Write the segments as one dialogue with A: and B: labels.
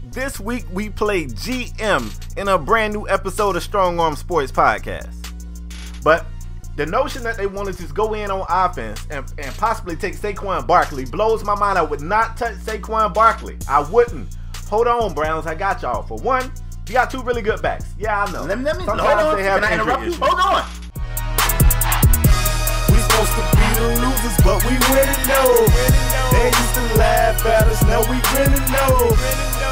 A: This week we play GM in a brand new episode of Strong Arm Sports Podcast. But the notion that they want to just go in on offense and possibly take Saquon Barkley blows my mind. I would not touch Saquon Barkley. I wouldn't. Hold on, Browns. I got y'all. For one, you got two really good backs. Yeah, I know.
B: Let me hold on. Can I interrupt you? Hold on.
C: We supposed to be the losers, but we winning though. They used to laugh at us, now we winning though.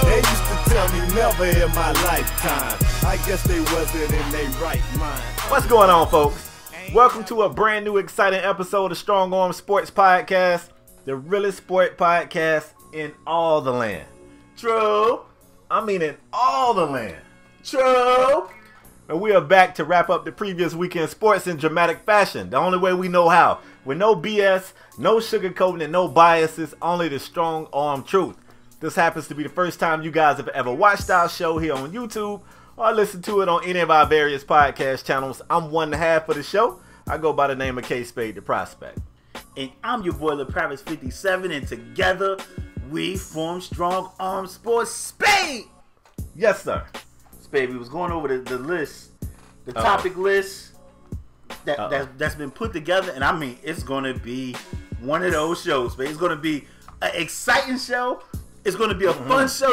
C: They used to tell me never in my lifetime. I guess they wasn't in their right mind.
A: What's going on, folks? Welcome to a brand new exciting episode of Strong Arm Sports Podcast, the realest sport podcast in all the land. True. I mean in all the land. True. And we are back to wrap up the previous weekend sports in dramatic fashion, the only way we know how. With no BS, no sugarcoating, and no biases, only the strong arm truth. This happens to be the first time you guys have ever watched our show here on YouTube or listened to it on any of our various podcast channels. I'm one half of the show. I go by the name of KSpadeTheProspect.
B: And I'm your boy, LePravis57, and together we form Strong Arm Sports Spade.
A: Yes, sir.
B: Spade, we was going over the list, the topic list that's been put together, and I mean, it's going to be one of those shows, Spade. It's going to be an exciting show. It's going to be a fun show.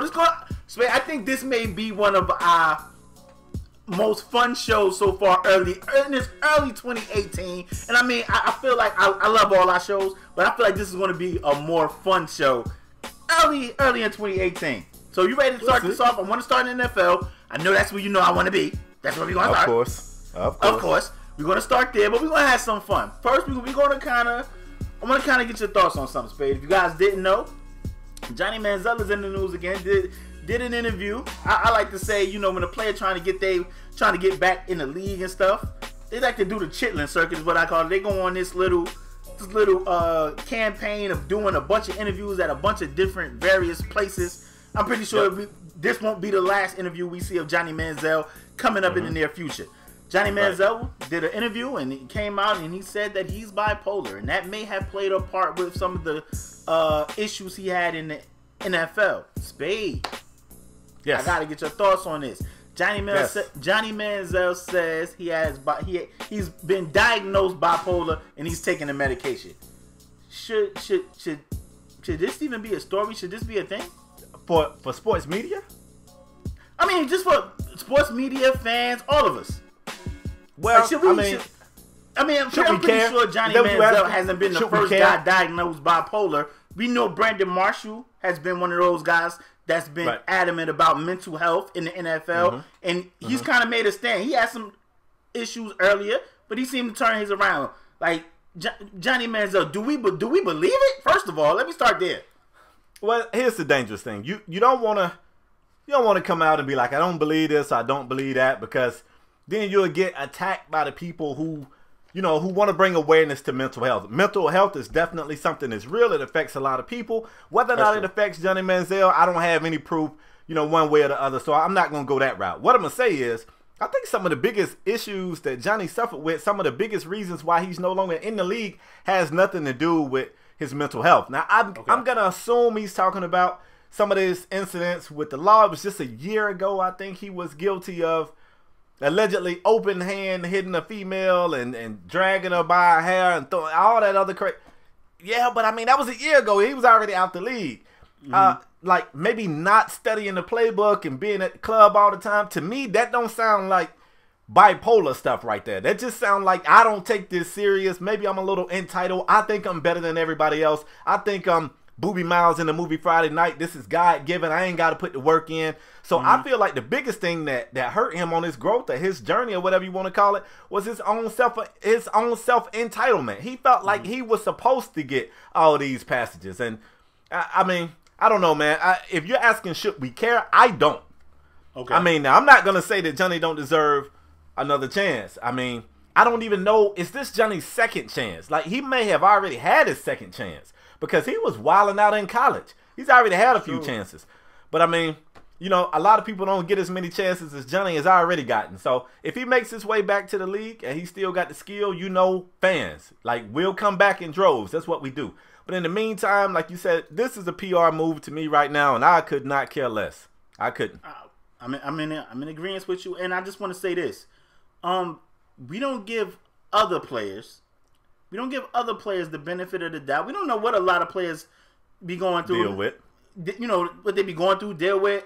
B: Spade, I think this may be one of our most fun shows so far in this early 2018. And I mean, I feel like I love all our shows, but I feel like this is going to be a more fun show early in 2018. So you ready to start this off? I want to start in the NFL. I know that's where you know I want to be. That's where we're going to start.
A: Of course.
B: We're going to start there, but we're going to have some fun. First, we're going to I want to kind of get your thoughts on something, Spade. If you guys didn't know, Johnny Manziel is in the news again. Did an interview. I like to say, you know, when a player trying to get back in the league and stuff, they like to do the chitlin circuit is what I call it. They go on this little campaign of doing a bunch of interviews at a bunch of different various places. I'm pretty sure this won't be the last interview we see of Johnny Manziel coming up in the near future. Johnny Manziel did an interview and he came out and he said that he's bipolar, and that may have played a part with some of the issues he had in the NFL. Spade.
A: Yes.
B: I gotta get your thoughts on this. Johnny Manziel says he's been diagnosed bipolar and he's taking the medication. Should this even be a story? Should this be a thing?
A: For sports media?
B: I mean, just for sports media, fans, all of us.
A: Well,
B: like, I'm pretty sure Johnny Manziel hasn't been the first guy diagnosed bipolar. We know Brandon Marshall has been one of those guys that's been adamant about mental health in the NFL, and he's kind of made a stand. He had some issues earlier, but he seemed to turn his around. Like Johnny Manziel, do we believe it? First of all, let me start there.
A: Well, here's the dangerous thing. You don't want to come out and be like, I don't believe this, I don't believe that, because then you'll get attacked by the people who want to bring awareness to mental health. Mental health is definitely something that's real. It affects a lot of people. Whether or not it affects Johnny Manziel, I don't have any proof, one way or the other. So I'm not going to go that route. What I'm going to say is, I think some of the biggest issues that Johnny suffered with, some of the biggest reasons why he's no longer in the league, has nothing to do with his mental health. Now, I'm going to assume he's talking about some of these incidents with the law. It was just a year ago, I think he was guilty of allegedly open hand hitting a female and dragging her by her hair and throwing all that other crap. Yeah, but I mean, that was a year ago. He was already out the league. Like maybe not studying the playbook and being at the club all the time. To me, that don't sound like bipolar stuff right there. That just sounds like I don't take this serious. Maybe I'm a little entitled. I think I'm better than everybody else. I think I'm Booby Miles in the movie Friday Night. This is God-given. I ain't got to put the work in. So I feel like the biggest thing that hurt him on his growth or his journey or whatever you want to call it was his own self-entitlement. He felt like he was supposed to get all these passages. And I mean, I don't know, man. If you're asking should we care, I don't. Okay. I mean, now I'm not going to say that Johnny don't deserve another chance. I mean, I don't even know, is this Johnny's second chance? Like, he may have already had his second chance because he was wilding out in college. He's already had a few chances. But, I mean, a lot of people don't get as many chances as Johnny has already gotten. So, if he makes his way back to the league and he still got the skill, fans, like, we'll come back in droves. That's what we do. But in the meantime, like you said, this is a PR move to me right now, and I could not care less. I couldn't.
B: I'm in agreement with you, and I just want to say this: we don't give other players the benefit of the doubt. We don't know what a lot of players be going through.
A: Deal with.
B: You know what they be going through, deal with.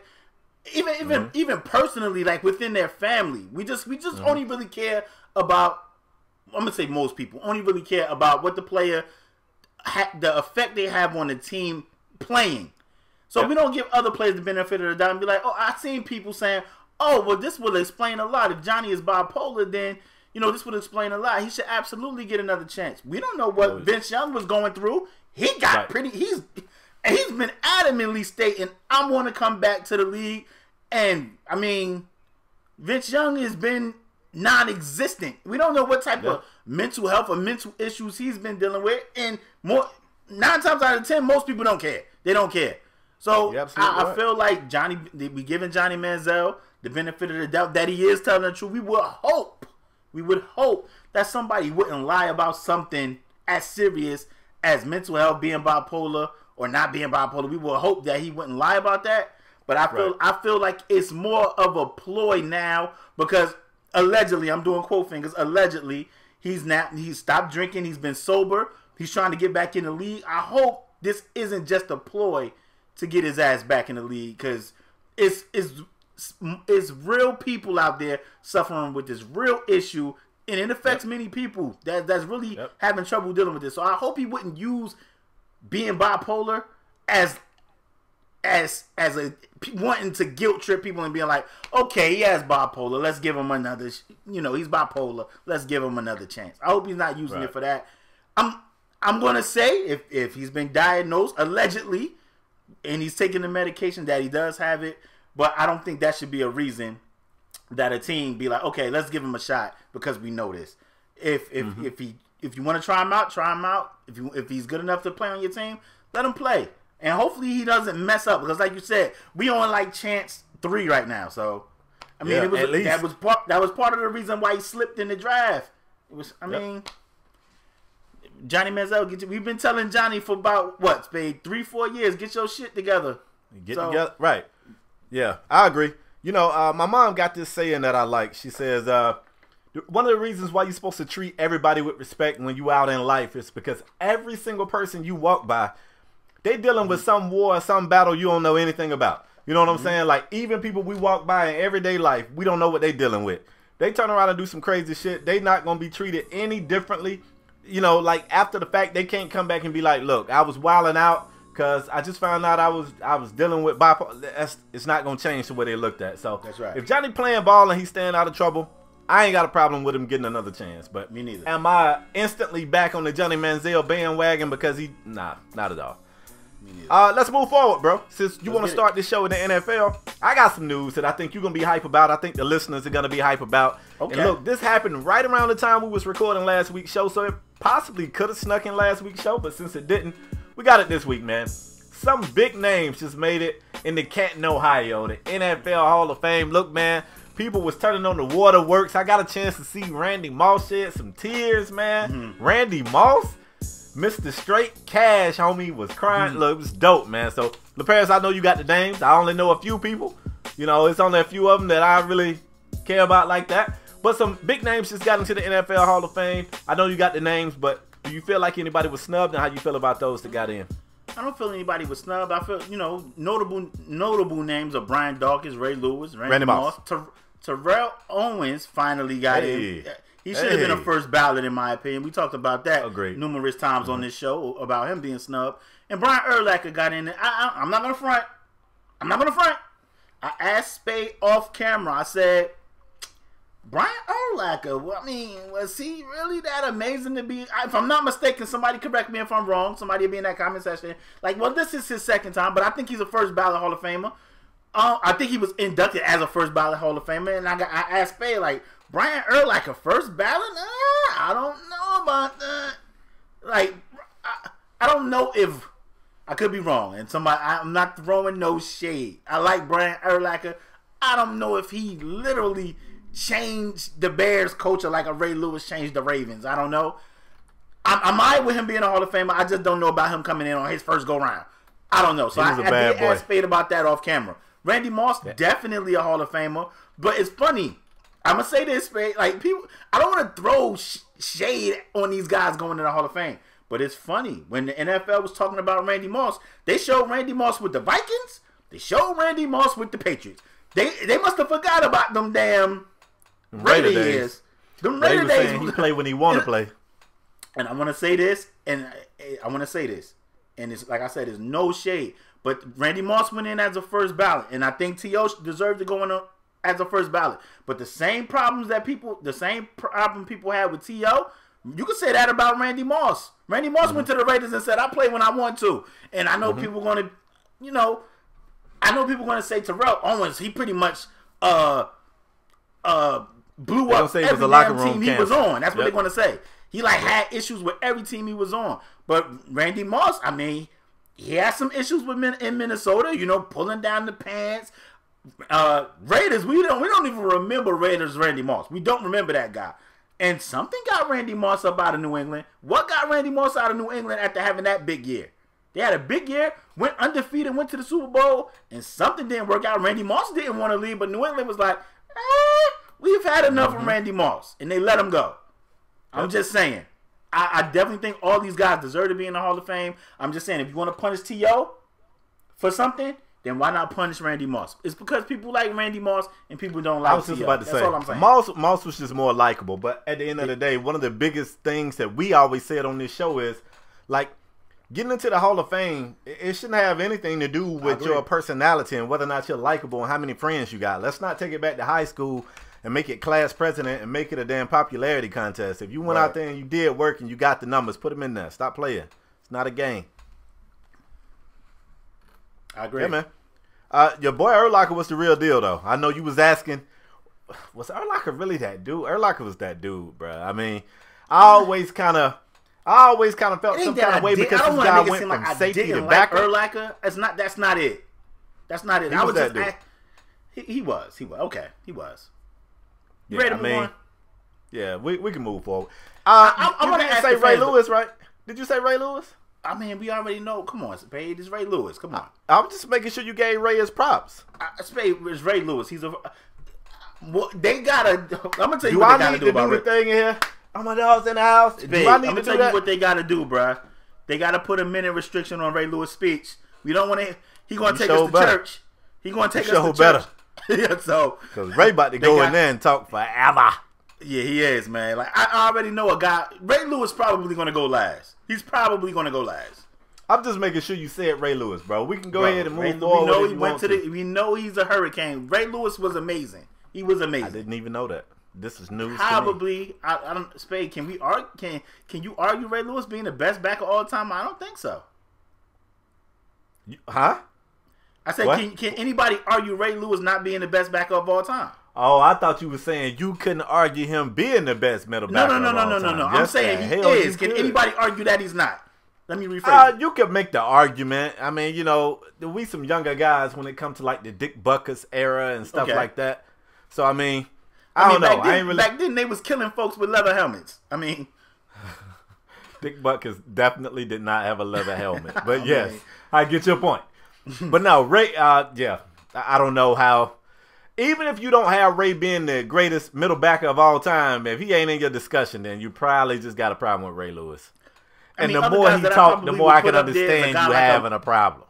B: Even personally, like within their family, we just only really care about. I'm gonna say most people only really care about what the player, the effect they have on the team playing. So we don't give other players the benefit of the doubt and be like, oh, I've seen people saying, oh, well, this will explain a lot. If Johnny is bipolar, then this would explain a lot. He should absolutely get another chance. We don't know what Vince Young was going through. He got he's been adamantly stating, I want to come back to the league. And, I mean, Vince Young has been non-existent. We don't know what type of mental health or mental issues he's been dealing with. And 9 times out of 10, most people don't care. They don't care. So, I feel like we giving Johnny Manziel the benefit of the doubt that he is telling the truth. We would hope that somebody wouldn't lie about something as serious as mental health, being bipolar or not being bipolar. We would hope that he wouldn't lie about that. But I feel like it's more of a ploy now because allegedly, I'm doing quote fingers, allegedly, he's stopped drinking, he's been sober, he's trying to get back in the league. I hope this isn't just a ploy to get his ass back in the league because it's real people out there suffering with this real issue, and it affects many people that's really having trouble dealing with this. So I hope he wouldn't use being bipolar as a wanting to guilt trip people and being like, okay, he has bipolar, let's give him another. He's bipolar, let's give him another chance. I hope he's not using it for that. I'm gonna say if he's been diagnosed allegedly and he's taking the medication that he does have it. But I don't think that should be a reason that a team be like, okay, let's give him a shot because we know this. If you want to try him out. If he's good enough to play on your team, let him play. And hopefully he doesn't mess up because, like you said, we on like chance 3 right now. So I mean, that was part of the reason why he slipped in the draft. It was mean, Johnny Manziel, we've been telling Johnny for about 3-4 years, get your shit together.
A: Together, right? Yeah, I agree. My mom got this saying that I like. She says, one of the reasons why you're supposed to treat everybody with respect when you out in life is because every single person you walk by, they dealing with some war or some battle you don't know anything about. You know what I'm saying? Like, even people we walk by in everyday life, we don't know what they dealing with. They turn around and do some crazy shit. They not going to be treated any differently. Like, after the fact, they can't come back and be like, look, I was wilding out. Because I just found out I was dealing with bipolar. It's not going to change the way they looked at. So
B: that's right.
A: If Johnny playing ball and he's staying out of trouble, I ain't got a problem with him getting another chance. But
B: me neither.
A: Am I instantly back on the Johnny Manziel bandwagon because not at all. Me neither. Let's move forward, bro. Since you want to start this show in the NFL, I got some news that I think you're going to be hype about. I think the listeners are going to be hype about. Okay. And look, this happened right around the time we was recording last week's show. So it possibly could have snuck in last week's show. But since it didn't, we got it this week, man. Some big names just made it in the Canton, Ohio, the NFL Hall of Fame. Look, man, people was turning on the waterworks. I got a chance to see Randy Moss shed some tears, man. Randy Moss, Mr. Straight Cash, homie, was crying. Look, it was dope, man. So, LaParis, I know you got the names. I only know a few people. It's only a few of them that I really care about like that. But some big names just got into the NFL Hall of Fame. I know you got the names, but do you feel like anybody was snubbed, and how you feel about those that got in?
B: I don't feel anybody was snubbed. I feel, notable names are Brian Dawkins, Ray Lewis, Randy Moss. Terrell Owens finally got in. He should have been a first ballot, in my opinion. We talked about that numerous times on this show about him being snubbed. And Brian Urlacher got in. I'm not going to front. I asked Spade off camera. I said, Brian Urlacher, was he really that amazing to be? If I'm not mistaken, somebody correct me if I'm wrong. Somebody will be in that comment section. This is his second time, but I think he's a first ballot Hall of Famer. I think he was inducted as a first ballot Hall of Famer, and I asked Spade, Brian Urlacher, first ballot? I don't know about that. I don't know if I could be wrong, and I'm not throwing no shade. I like Brian Urlacher. I don't know if he literally changed the Bears culture like a Ray Lewis changed the Ravens. I don't know. I'm alright with him being a Hall of Famer. I just don't know about him coming in on his first go round. I don't know. So I did ask Spade about that off camera. Randy Moss, definitely a Hall of Famer. But it's funny. I'm gonna say this, man. Like people, I don't want to throw shade on these guys going to the Hall of Fame. But it's funny when the NFL was talking about Randy Moss. They showed Randy Moss with the Vikings. They showed Randy Moss with the Patriots. They must have forgot about them damn Raider years. Them Raider days.
A: He play when he want to play.
B: And I want to say this, and it's like I said, there's no shade. But Randy Moss went in as a first ballot, and I think T.O. deserved to go in as a first ballot. But the same problem people had with T.O., you could say that about Randy Moss. Randy Moss went to the Raiders and said, "I play when I want to." And I know people going to, say Terrell Owens. He pretty much blew up every damn team he was on. That's what they're going to say. He had issues with every team he was on. But Randy Moss, I mean, he had some issues in Minnesota. Pulling down the pants. Raiders, we don't even remember Raiders Randy Moss. We don't remember that guy. And something got Randy Moss up out of New England. What got Randy Moss out of New England after having that big year? They had a big year, went undefeated, went to the Super Bowl, and something didn't work out. Randy Moss didn't want to leave, but New England was like, we've had enough of Randy Moss. And they let him go. I'm just saying. I definitely think all these guys deserve to be in the Hall of Fame. I'm just saying, if you want to punish T.O. for something, then why not punish Randy Moss? It's because people like Randy Moss and people don't like T.O.
A: I was just about to say,
B: all I'm saying.
A: Moss was just more likable. But at the end of the day, one of the biggest things that we always said on this show is, getting into the Hall of Fame, it shouldn't have anything to do with your personality and whether or not you're likable and how many friends you got. Let's not take it back to high school and make it class president and make it a damn popularity contest. If you went out there and you did work and you got the numbers, put them in there. Stop playing. It's not a game.
B: I agree.
A: Yeah, man. Your boy Urlacher was the real deal, though. I know you was asking, was Urlacher really that dude? Urlacher was that dude, bro. I mean, I always kind of felt some kind of way because this guy went from safety to backup.
B: Urlacher, that's not it. That's not it.
A: He was that dude.
B: He was. Okay, he was.
A: Yeah,
B: Ready to move on?
A: Yeah, we can move forward.
B: I want to
A: say Ray Lewis, right? Did you say Ray Lewis?
B: I mean, we already know. Come on, Spade. It's Ray Lewis. Come on.
A: I'm just making sure you gave Ray his props.
B: Spade is Ray Lewis. He's a. They gotta. I'm gonna tell you what they gotta do about
A: the thing in here. I'm my dogs in the house.
B: Spade, I'm gonna tell you what they gotta do, bruh. They gotta put a minute restriction on Ray Lewis' speech. We don't want to. He gonna take us to church. He gonna take us to church. Yeah, so
A: because Ray about to go in there and talk forever.
B: Yeah, he is, man. I already know a guy. Ray Lewis probably gonna go last. He's probably gonna go last.
A: I'm just making sure you said Ray Lewis, bro. We can go ahead and move forward.
B: We know he's a hurricane. Ray Lewis was amazing. He was amazing.
A: I didn't even know that. This is news.
B: Probably.
A: To me.
B: I don't. Spade. Can we argue? Can you argue Ray Lewis being the best back of all time? I don't think so.
A: Huh?
B: I said, can anybody argue Ray Lewis not being the best back of all time?
A: Oh, I thought you were saying you couldn't argue him being the best middle backer of all time.
B: No. I'm saying he is. Can anybody argue that he's not? Let me rephrase it.
A: You could make the argument. I mean, we some younger guys when it comes to the Dick Butkus era and stuff like that. So, I mean, I don't know.
B: Back then, they was killing folks with leather helmets. I mean.
A: Dick Butkus definitely did not have a leather helmet. But yes, I get your point. But no, Ray, I don't know how. Even if you don't have Ray being the greatest middle backer of all time, if he ain't in your discussion, then you probably just got a problem with Ray Lewis. And the more he talked, the more I can understand you having a problem.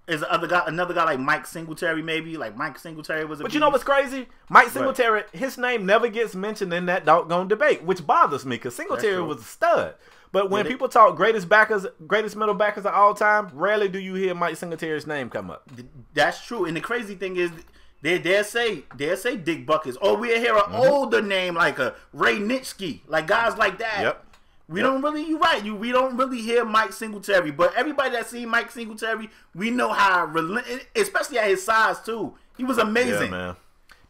B: Is another guy like Mike Singletary, maybe? Like Mike Singletary was a
A: But you know what's crazy? Mike Singletary, his name never gets mentioned in that doggone debate, which bothers me because Singletary was a stud. But when people talk greatest middle backers of all time, rarely do you hear Mike Singletary's name come up.
B: That's true. And the crazy thing is, they'll say Dick Butkus. Or we'll hear an older name like a Ray Nitschke, like guys like that.
A: Yep.
B: We don't really, you're right. We don't really hear Mike Singletary. But everybody that seen Mike Singletary, we know how, especially at his size too. He was amazing.
A: Yeah, man.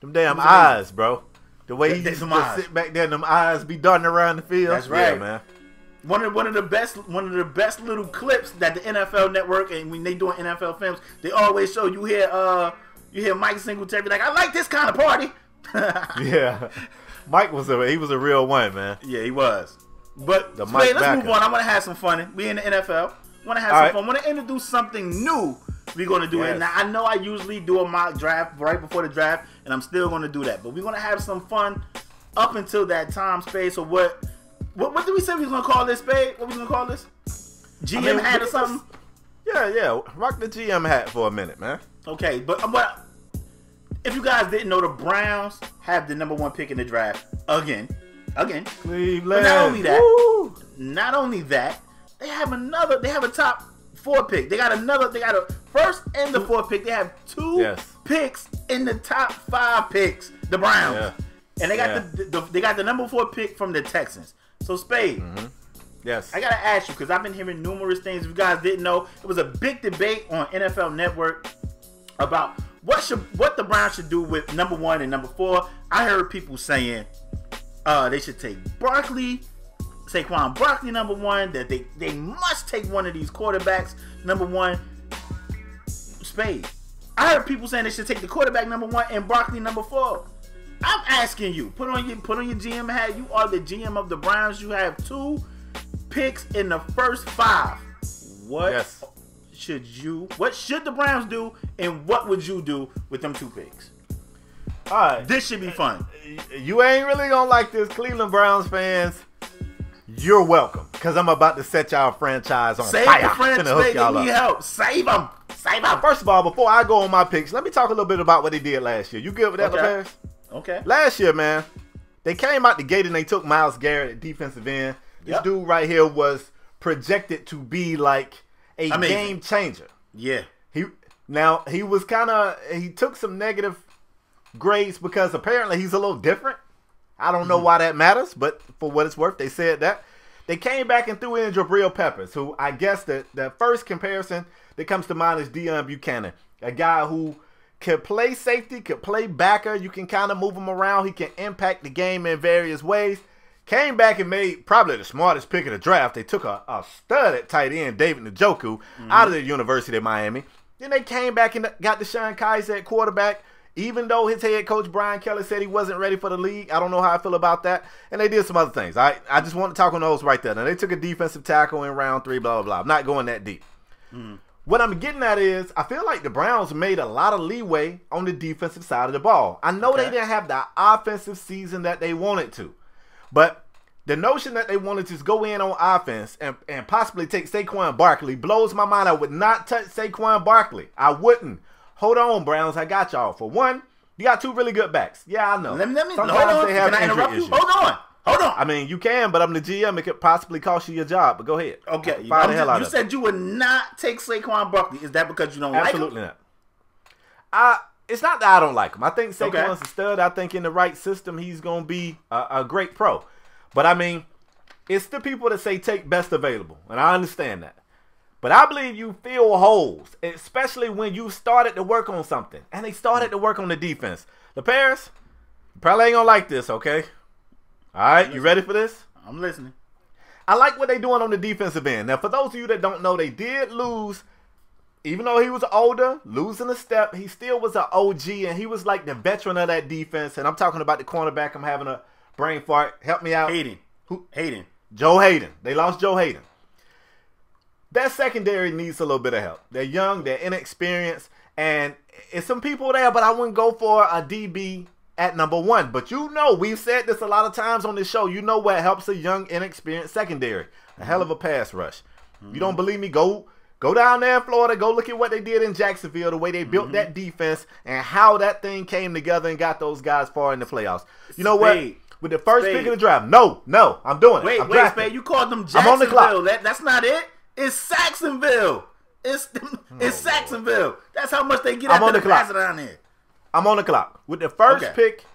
A: Them damn eyes, bro. The way he used to sit back there and them eyes be darting around the field.
B: That's right,
A: man.
B: One of the best little clips that the NFL Network, and when they doing NFL films, they always show you hear Mike Singletary like, I like this kind of party.
A: Yeah, Mike was a real one, man.
B: Yeah, he was. But let's move on. I want to have some fun. We in the NFL. Want to have some fun. Want to introduce something new we're going to do it. Now, I know I usually do a mock draft right before the draft, and I'm still going to do that. But we're going to have some fun up until that time, Spade. So what did we say we was going to call this, Spade? What we going to call this? GM hat or something?
A: Yeah. Rock the GM hat for a minute, man. Okay,
B: but if you guys didn't know, the Browns have the #1 pick in the draft again.
A: Cleveland.
B: But not only that, they have a top 4 pick. They got a first and the 4th pick. They have 2 picks in the top 5 picks. The Browns. Yeah. And they got they got the #4 pick from the Texans. So Spade.
A: Yes.
B: I gotta ask you, because I've been hearing numerous things. If you guys didn't know, it was a big debate on NFL Network about what the Browns should do with #1 and #4. I heard people saying they should take Saquon Barkley #1, that they must take one of these quarterbacks #1. Spade. I heard people saying they should take the quarterback #1 and Barkley #4. I'm asking you, put on your GM hat. You are the GM of the Browns. You have 2 picks in the first 5. What should the Browns do, and what would you do with them 2 picks?
A: All right,
B: this should be fun.
A: You ain't really gonna like this, Cleveland Browns fans. You're welcome, because I'm about to set y'all franchise on fire.
B: Save the franchise. They need help. Save them.
A: First of all, before I go on my picks, let me talk a little bit about what they did last year. You good with that, Paris?
B: Okay.
A: Last year, man, they came out the gate and they took Myles Garrett at defensive end. This dude right here was projected to be like a game changer.
B: Yeah.
A: He took some negative grades because apparently he's a little different. I don't know why that matters, but for what it's worth, they said that. They came back and threw in Jabril Peppers, who I guess the first comparison that comes to mind is Deion Buchanan, a guy who could play safety, could play backer. You can kind of move him around. He can impact the game in various ways. Came back and made probably the smartest pick of the draft. They took a stud at tight end, David Njoku, out of the University of Miami. Then they came back and got Deshaun Kaiser at quarterback, even though his head coach, Brian Kelly, said he wasn't ready for the league. I don't know how I feel about that. And they did some other things. I just want to talk on those right there. Now, they took a defensive tackle in round 3, blah, blah, blah. I'm not going that deep. What I'm getting at is I feel like the Browns made a lot of leeway on the defensive side of the ball. I know they didn't have the offensive season that they wanted to. But the notion that they wanted to just go in on offense and possibly take Saquon Barkley blows my mind. I would not touch Saquon Barkley. I wouldn't. Hold on, Browns. I got y'all. For one, you got 2 really good backs. Yeah, I know.
B: Let me hold on.
A: They have
B: can I interrupt you? Hold on.
A: I mean, you can, but I'm the GM. It could possibly cost you your job, but go ahead.
B: Okay. You said you would not take Saquon Barkley. Is that because you don't like him?
A: Absolutely not. It's not that I don't like him. I think Saquon's a stud. I think in the right system, he's going to be a great pro. But, I mean, it's the people that say take best available, and I understand that. But I believe you fill holes, especially when you started to work on something. And they started to work on the defense. The Paris, you probably ain't going to like this, okay? All right, you ready for this?
B: I'm listening.
A: I like what they're doing on the defensive end. Now, for those of you that don't know, they did lose. Even though he was older, losing a step, he still was an OG, and he was like the veteran of that defense. And I'm talking about the cornerback. I'm having a brain fart. Help me out.
B: Hayden.
A: Who?
B: Hayden.
A: Joe Hayden. They lost Joe Hayden. That secondary needs a little bit of help. They're young, they're inexperienced, and it's some people there, but I wouldn't go for a DB at #1. But you know, we've said this a lot of times on this show. You know what helps a young, inexperienced secondary? A hell of a pass rush. You don't believe me? Go down there in Florida. Go look at what they did in Jacksonville, the way they built that defense, and how that thing came together and got those guys far in the playoffs. You know what? With the first pick of the draft. No, I'm doing it.
B: Wait, Spade. You called them Jacksonville. I'm on the clock. That's not it. It's Saxonville. It's Saxonville. That's how much they get out of the class down there.
A: I'm on the clock. With the first pick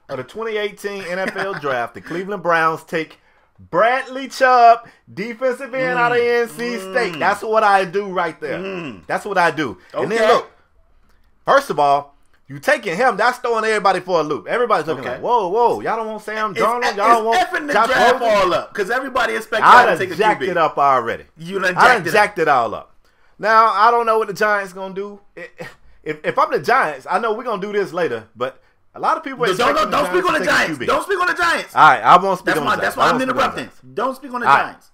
A: of the 2018 NFL Draft, the Cleveland Browns take Bradley Chubb, defensive end out of NC State. That's what I do right there. That's what I do. Okay. And then look, first of all, you taking him, that's throwing everybody for a loop. Everybody's looking like, whoa. Y'all don't want Sam Darnold? Y'all don't want
B: effing the draft all up. Because everybody expects y'all to take a QB.
A: I done jacked it up already. I done jacked it all up. Now, I don't know what the Giants going to do. If I'm the Giants, I know we're going to do this later, but a lot of people
B: don't speak on the Giants. Don't speak on the Giants.
A: All right, I won't speak on the Giants.
B: That's why I'm interrupting. Don't speak on the Giants.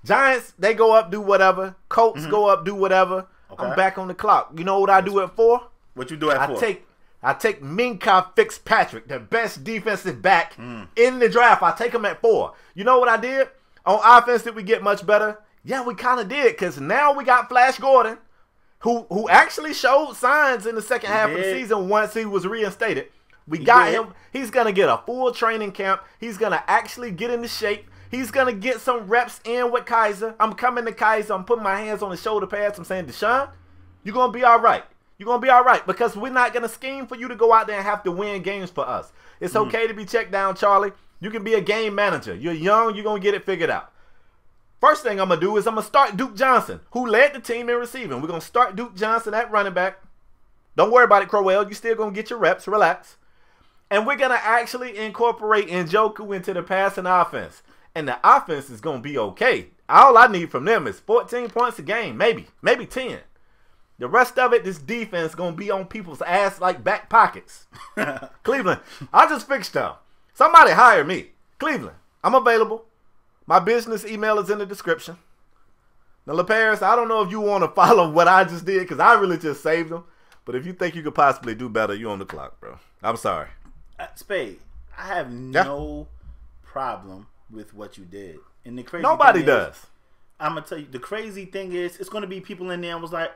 A: Giants, they go up, do whatever. Colts go up, do whatever.
B: Okay.
A: I'm back on the clock. You know what I do at 4?
B: What you do at 4?
A: I take Minka Fitzpatrick, the best defensive back in the draft. I take him at 4. You know what I did? On offense, did we get much better? Yeah, we kind of did, because now we got Flash Gordon, who actually showed signs in the second half of the season once he was reinstated. We got him. He's going to get a full training camp. He's going to actually get into shape. He's going to get some reps in with Kaiser. I'm coming to Kaiser. I'm putting my hands on his shoulder pads. I'm saying, Deshaun, you're going to be all right. You're going to be all right, because we're not going to scheme for you to go out there and have to win games for us. It's okay to be checked down, Charlie. You can be a game manager. You're young. You're going to get it figured out. First thing I'm going to do is I'm going to start Duke Johnson, who led the team in receiving. We're going to start Duke Johnson at running back. Don't worry about it, Crowell. You're still going to get your reps. Relax. And we're going to actually incorporate Njoku into the passing offense. And the offense is going to be okay. All I need from them is 14 points a game, maybe 10. The rest of it, this defense going to be on people's ass like back pockets. Cleveland, I just fixed them. Somebody hire me. Cleveland, I'm available. My business email is in the description. Now, LaParis, I don't know if you want to follow what I just did, because I really just saved them. But if you think you could possibly do better, you're on the clock, bro. I'm sorry.
B: Spade, I have no problem with what you did. And the crazy
A: Nobody does.
B: I'm going to tell you, the crazy thing is, it's going to be people in there and was like,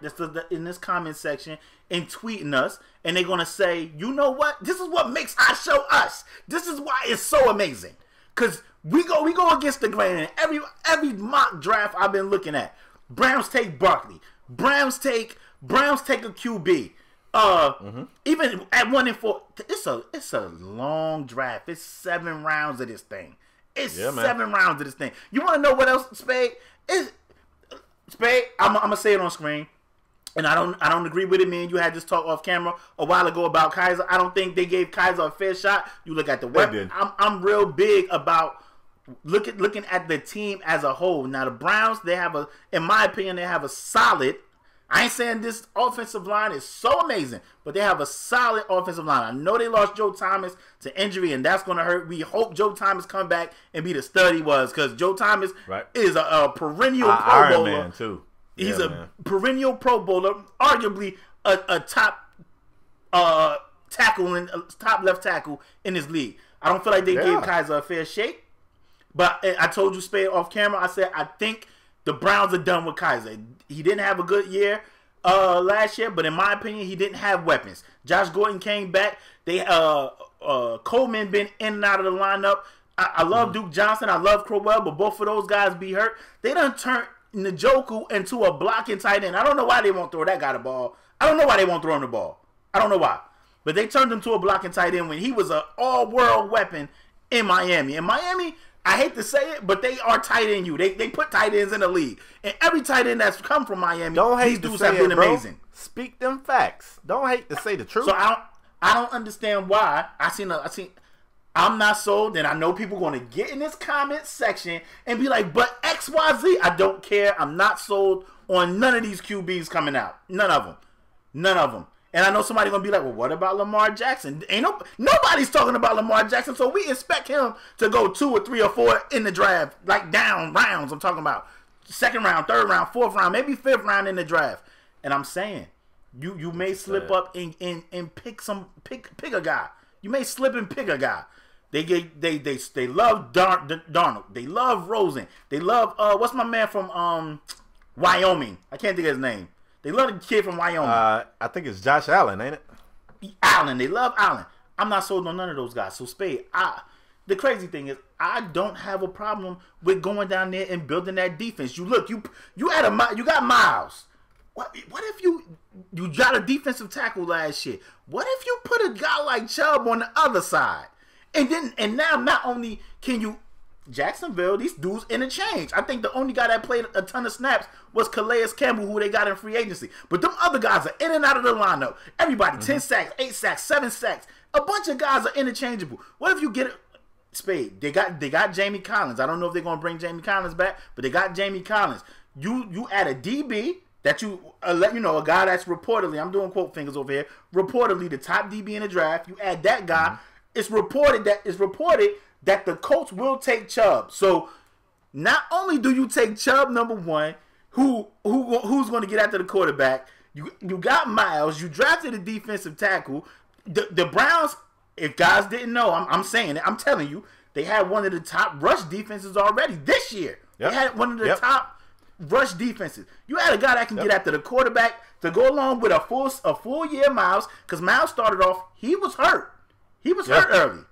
B: in this comment section and tweeting us, and they're going to say, you know what? This is what makes our show us. This is why it's so amazing. Because we go against the grain in every mock draft I've been looking at. Browns take Barkley. Browns take a QB. Even at 1-4, it's a long draft. It's 7 rounds of this thing. It's 7 rounds of this thing. You want to know what else, Spade? Spade, I'm gonna say it on screen, and I don't agree with it. Man, you had this talk off camera a while ago about Kaiser. I don't think they gave Kaiser a fair shot. You look at the weapon. I'm real big about looking at the team as a whole. Now the Browns, in my opinion, they have a solid. I ain't saying this offensive line is so amazing, but they have a solid offensive line. I know they lost Joe Thomas to injury, and that's going to hurt. We hope Joe Thomas come back and be the stud he was, because Joe Thomas is a perennial Pro Bowler.
A: Man too.
B: He's a perennial Pro Bowler, arguably a top tackle and top left tackle in this league. I don't feel like they gave Kaiser a fair shake, but I told you, Spade, off camera, I said I think the Browns are done with Kaiser. He didn't have a good year last year, but in my opinion, he didn't have weapons. Josh Gordon came back. They Coleman been in and out of the lineup. I love Duke Johnson. I love Crowell, but both of those guys be hurt. They done turned Njoku into a blocking tight end. I don't know why they won't throw that guy the ball. I don't know why they won't throw him the ball. I don't know why. But they turned him to a blocking tight end when he was an all-world weapon in Miami. In Miami, I hate to say it, but they are tight end you. They put tight ends in the league. And every tight end that's come from Miami, these dudes have been amazing.
A: Speak them facts. Don't hate to say the truth.
B: So I don't understand why. I'm not sold, and I know people going to get in this comment section and be like, but XYZ, I don't care. I'm not sold on none of these QBs coming out. None of them. None of them. And I know somebody going to be like, well, what about Lamar Jackson? Nobody's talking about Lamar Jackson, so we expect him to go 2 or 3 or 4 in the draft, like down rounds. I'm talking about 2nd round, 3rd round, 4th round, maybe 5th round in the draft. And I'm saying, you may slip up and pick a guy. You may slip and pick a guy. They love Darnold. They love Rosen. They love what's my man from Wyoming? I can't think of his name. They love the kid from Wyoming.
A: I think it's Josh Allen, ain't it?
B: Allen. They love Allen. I'm not sold on none of those guys. So Spade, the crazy thing is, I don't have a problem with going down there and building that defense. You got Miles. What if you got a defensive tackle last year? What if you put a guy like Chubb on the other side? And now not only can you Jacksonville, these dudes interchange. I think the only guy that played a ton of snaps was Calais Campbell, who they got in free agency. But them other guys are in and out of the lineup. Everybody, 10 sacks, 8 sacks, 7 sacks. A bunch of guys are interchangeable. What if you get it? Spade, they got Jamie Collins. I don't know if they're gonna bring Jamie Collins back, but they got Jamie Collins. You add a DB that you let you know, a guy that's reportedly, I'm doing quote fingers over here, reportedly the top DB in the draft. You add that guy. It's reported that the Colts will take Chubb. So not only do you take Chubb, number one, who's going to get after the quarterback? You got Miles. You drafted a defensive tackle. The Browns, if guys didn't know, I'm saying it. I'm telling you, they had one of the top rush defenses already this year. Yep. They had one of the top rush defenses. You had a guy that can get after the quarterback to go along with a full year Miles, because Miles started off, he was hurt. He was hurt early.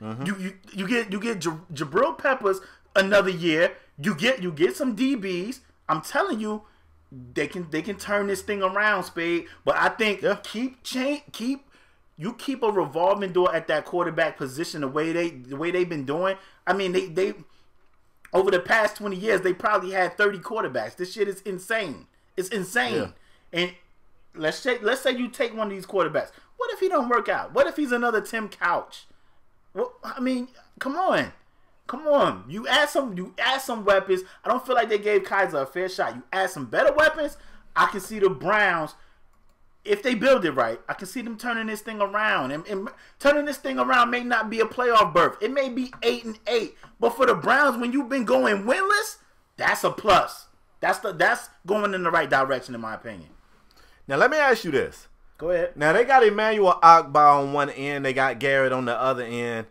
B: Mm-hmm. You get Jabril Peppers another year. You get some DBs. I'm telling you, they can turn this thing around, Spade. But I think keep a revolving door at that quarterback position the way they've been doing. I mean, they over the past 20 years they probably had 30 quarterbacks. This shit is insane. It's insane. Yeah. And let's say you take one of these quarterbacks. What if he don't work out? What if he's another Tim Couch? Well, I mean, come on. You add some weapons. I don't feel like they gave Kaiser a fair shot. You add some better weapons. I can see the Browns, if they build it right, I can see them turning this thing around. And turning this thing around may not be a playoff berth. It may be 8-8. But for the Browns, when you've been going winless, that's a plus. That's going in the right direction, in my opinion.
A: Now let me ask you this.
B: Go ahead.
A: Now they got Emmanuel Ogbah on one end. They got Garrett on the other end.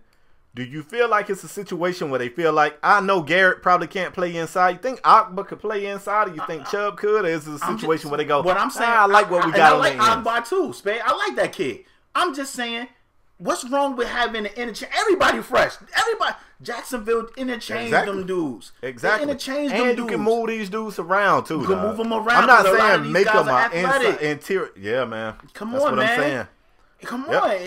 A: Do you feel like it's a situation where they feel like, I know Garrett probably can't play inside. You think Ogbah could play inside, or you think Chubb could? Or is it a situation where they go,
B: what I'm saying,
A: I like what we got on the end.
B: I like Ogbah too, Spade. I like that kid. I'm just saying, what's wrong with having an interchange? Everybody fresh. Jacksonville interchange them dudes.
A: Exactly.
B: They interchange them dudes.
A: And you can move these dudes around too.
B: You can move them around.
A: I'm not saying make them an interior. Yeah, man.
B: Come
A: That's
B: on,
A: what
B: man.
A: I'm saying.
B: Come on.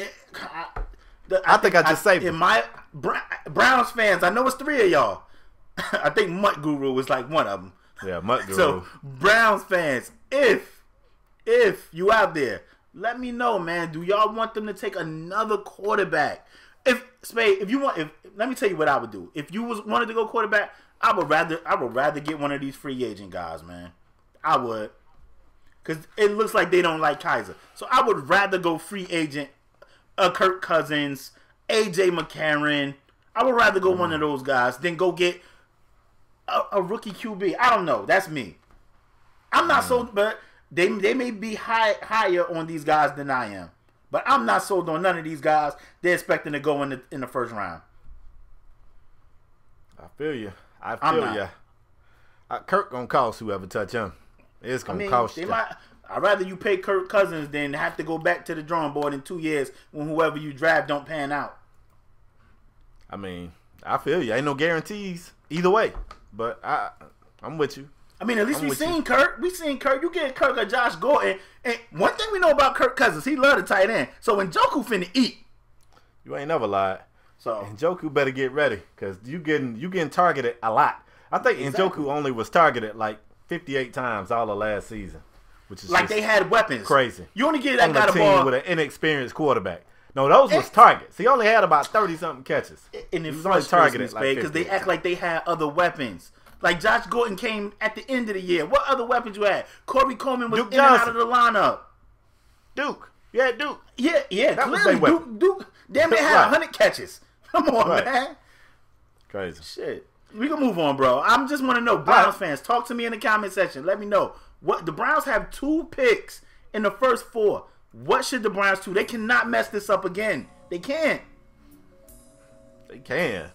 A: I think I just saved
B: in my Browns fans. I know it's 3 of y'all. I think Mutt Guru was like one of them.
A: Yeah, Mutt Guru.
B: So Browns fans, if you out there, let me know, man. Do y'all want them to take another quarterback? Let me tell you what I would do. If you wanted to go quarterback, I would rather get one of these free agent guys, man. I would, because it looks like they don't like Kaiser. So I would rather go free agent. Kirk Cousins, AJ McCarron. I would rather go one of those guys than go get a rookie QB. I don't know. That's me. I'm not sold, but they may be higher on these guys than I am. But I'm not sold on none of these guys. They're expecting to go in the first round.
A: I feel you. I feel you. Kirk gonna cost whoever touch him. It's gonna cost you.
B: I'd rather you pay Kirk Cousins than have to go back to the drawing board in 2 years when whoever you draft don't pan out.
A: I mean, I feel you. Ain't no guarantees either way. But I'm with you.
B: I mean, at least we seen Kirk. We seen Kirk. You get Kirk or Josh Gordon. And one thing we know about Kirk Cousins, he love the tight end. So when Njoku finna eat.
A: You ain't never lied.
B: So
A: Njoku better get ready, because you getting targeted a lot. I think Njoku only was targeted like 58 times all of last season. Which is
B: like they had weapons.
A: Crazy.
B: You only get that guy the ball
A: with an inexperienced quarterback. No, those was targets. He only had about 30-something catches.
B: And it was only targeted because they act like they had other weapons. Like Josh Gordon came at the end of the year. What other weapons you had? Corey Coleman was in and out of the lineup.
A: Duke. Yeah, Duke.
B: Yeah. That clearly, Duke damn near had 100 catches. Come on, man.
A: Crazy.
B: Shit. We can move on, bro. I just want to know, Browns fans, talk to me in the comment section. Let me know. What the Browns have 2 picks in the first 4. What should the Browns do? They cannot mess this up again. They can't.
A: They can.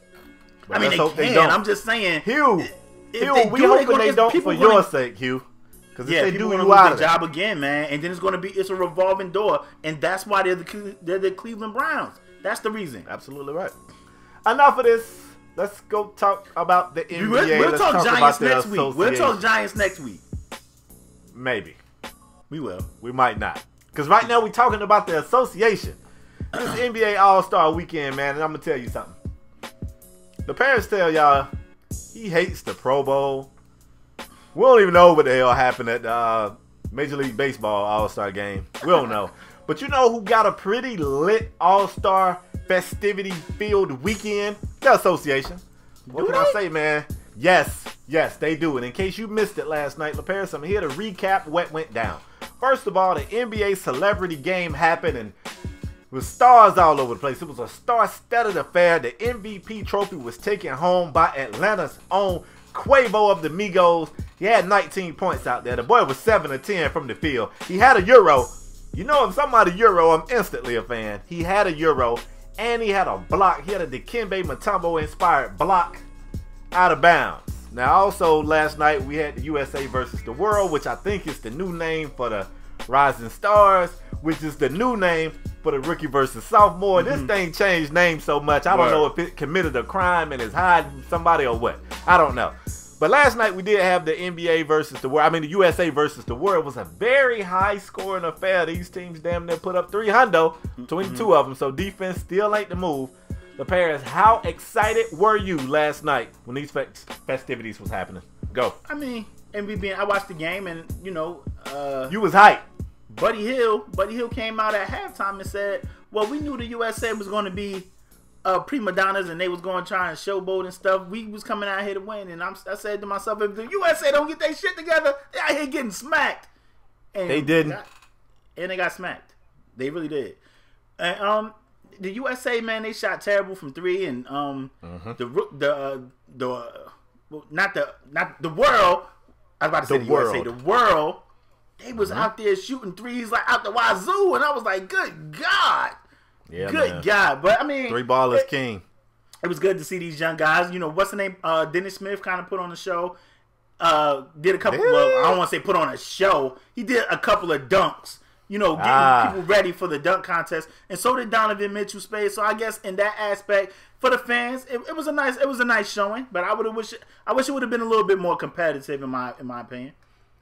B: But I mean, they can. I'm just saying.
A: Hugh, we hoping they don't for your sake, Hugh. Because if they do, you out of the
B: job again, man. And then it's a revolving door, and that's why they're the Cleveland Browns. That's the reason.
A: Absolutely right. Enough of this. Let's go talk about the NBA.
B: We'll talk Giants next week. We'll talk Giants next week.
A: Maybe.
B: We will.
A: We might not. Because right now we're talking about the association. This NBA All-Star Weekend, man, and I'm going to tell you something. The parents tell y'all he hates the Pro Bowl. We don't even know what the hell happened at the Major League Baseball All-Star game. We don't know. But you know who got a pretty lit All-Star festivity-filled weekend? The association. What can I say, man? Yes, they do. And in case you missed it last night, LaParis, I'm here to recap what went down. First of all, the NBA Celebrity Game happened, and it was stars all over the place. It was a star-studded affair. The MVP trophy was taken home by Atlanta's own Quavo of the Migos, He had 19 points out there. The boy was 7 of 10 from the field. He had a Euro. You know, if somebody Euro, I'm instantly a fan. He had a Euro, and he had a block. He had a Dikembe Mutombo-inspired block out of bounds. Now, also last night, we had the USA versus the World, which I think is the new name for the Rising Stars, which is the new name for the Rookie versus Sophomore. This thing changed names so much. I don't know if it committed a crime and is hiding from somebody or what. I don't know. But last night we did have the NBA versus the World. I mean, the USA versus the World. It was a very high-scoring affair. These teams damn near put up 300, 22 of them. So defense still ain't the move. The Paris, how excited were you last night when these festivities was happening? Go.
B: I mean, I watched the game, and you know,
A: you was hyped.
B: Buddy Hill came out at halftime and said, "Well, we knew the USA was going to be prima donnas, and they was going to try and showboat and stuff. We was coming out here to win." And I said to myself, if the USA don't get their shit together, they out here getting smacked. And
A: they didn't.
B: They got smacked. They really did. And the USA, man, they shot terrible from 3, and not the World. I was about to say the USA, the World. They was out there shooting threes like out the wazoo, and I was like, good God.
A: Yeah,
B: good God. But I mean,
A: 3 ball is king.
B: It was good to see these young guys. You know, what's the name? Dennis Smith kind of put on the show. Did a couple well, I don't want to say put on a show. He did a couple of dunks. You know, getting people ready for the dunk contest, and so did Donovan Mitchell Spade. So I guess in that aspect, for the fans, it was a nice showing. But I wish it would have been a little bit more competitive in my opinion.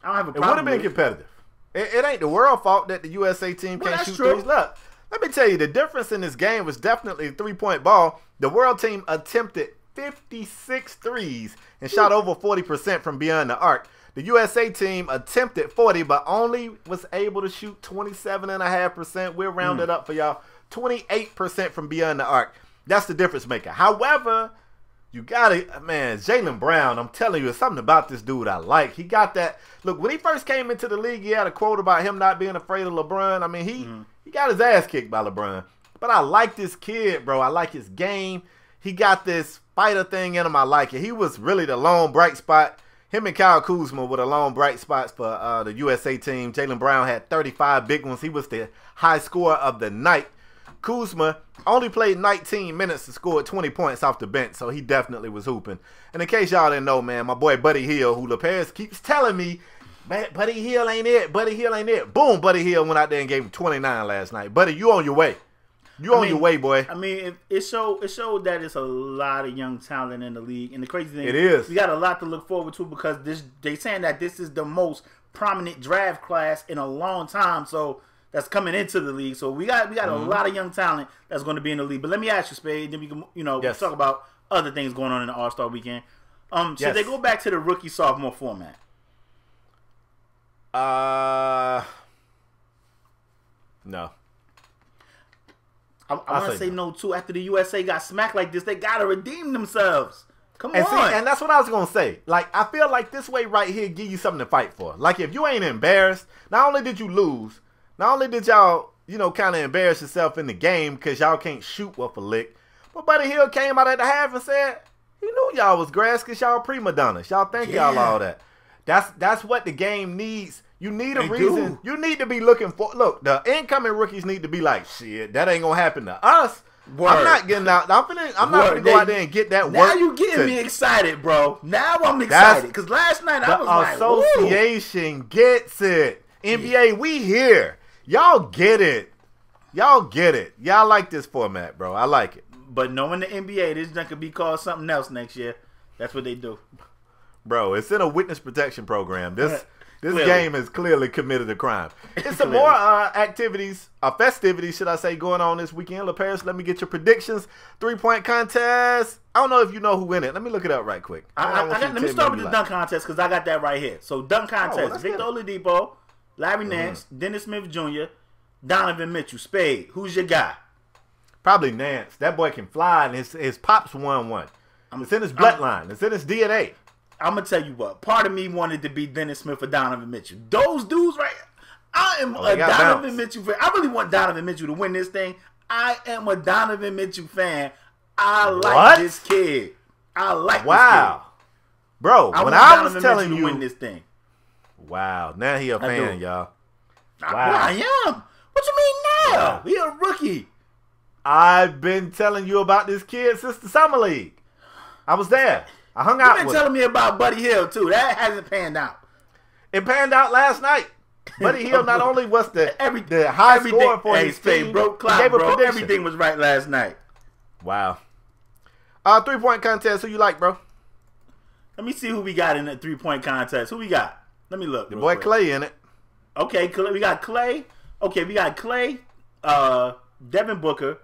B: I don't have a problem.
A: It would have been competitive. It ain't the World fault that the USA team can't shoot threes. Look, let me tell you, the difference in this game was definitely the 3-point ball. The World team attempted 56 threes and shot over 40% from beyond the arc. The USA team attempted 40, but only was able to shoot 27.5%. We'll round it up for y'all. 28% from beyond the arc. That's the difference maker. However, you got to, man, Jaylen Brown, I'm telling you, there's something about this dude I like. He got that. Look, when he first came into the league, he had a quote about him not being afraid of LeBron. I mean, he got his ass kicked by LeBron. But I like this kid, bro. I like his game. He got this fighter thing in him. I like it. He was really the lone bright spot. Him and Kyle Kuzma were the lone bright spots for the USA team. Jaylen Brown had 35 big ones. He was the high scorer of the night. Kuzma only played 19 minutes to score 20 points off the bench, so he definitely was hooping. And in case y'all didn't know, man, my boy Buddy Hield, who LeParis keeps telling me, Buddy Hield ain't it, Buddy Hield ain't it. Boom, Buddy Hield went out there and gave him 29 last night. Buddy, you on your way. You on your way, boy.
B: I mean, it showed that it's a lot of young talent in the league. And the crazy thing
A: is, we
B: got a lot to look forward to because they saying that this is the most prominent draft class in a long time. So that's coming into the league. So we got a lot of young talent that's going to be in the league. But let me ask you, Spade, then we can talk about other things going on in the All-Star weekend. Should they go back to the rookie sophomore format?
A: No.
B: I want to say no too. After the USA got smacked like this, they gotta redeem themselves. Come on.
A: See, and that's what I was gonna say. Like, I feel like this way right here give you something to fight for. Like, if you ain't embarrassed, not only did you lose, not only did y'all, kind of embarrass yourself in the game because y'all can't shoot with a lick, but Buddy Hield came out at the half and said he knew y'all was grass because y'all prima donnas. Y'all think y'all all that. That's what the game needs. You need a reason. You need to be looking for. Look, the incoming rookies need to be like, shit, that ain't gonna happen to us. Word. I'm not getting out. I'm not gonna go out there and get that work.
B: Now you getting me excited, bro. Now I'm excited because last night I was like,
A: the association gets it. NBA, we here. Y'all get it. Y'all get it. Y'all like this format, bro. I like it.
B: But knowing the NBA, this junk could be called something else next year. That's what they do,
A: bro. It's in a witness protection program. This game has clearly committed a crime. It's some more activities, festivities, should I say, going on this weekend. LaParis, let me get your predictions. 3-point contest. I don't know if you know who in it. Let me look it up right quick.
B: Let me start with the dunk contest because I got that right here. So, dunk contest. Victor Oladipo, Larry Nance, Dennis Smith Jr., Donovan Mitchell. Spade, who's your guy?
A: Probably Nance. That boy can fly, and his pops won one. It's in his bloodline. It's in his DNA.
B: I'm going to tell you what. Part of me wanted to be Dennis Smith or Donovan Mitchell. Those dudes right I am a Donovan Mitchell fan. I really want Donovan Mitchell to win this thing. I am a Donovan Mitchell fan. I like this kid. I like this kid.
A: Bro, when I was telling you
B: to win this thing.
A: Wow, now he a fan, y'all.
B: Wow. I am. What you mean now? He a rookie.
A: I've been telling you about this kid since the summer league. I was there. I hung out with him.
B: You've been telling me about Buddy Hill, too. That hasn't panned out.
A: It panned out last night. Buddy Hill not only was the high scorer for his team,
B: broke clock, bro. Everything was right last night.
A: Wow. 3-point contest. Who you like, bro?
B: Let me see who we got in the 3-point contest. Who we got? Let me look.
A: Your boy
B: quick.
A: Clay in it.
B: Okay, we got Clay. Okay, we got Clay, Devin Booker,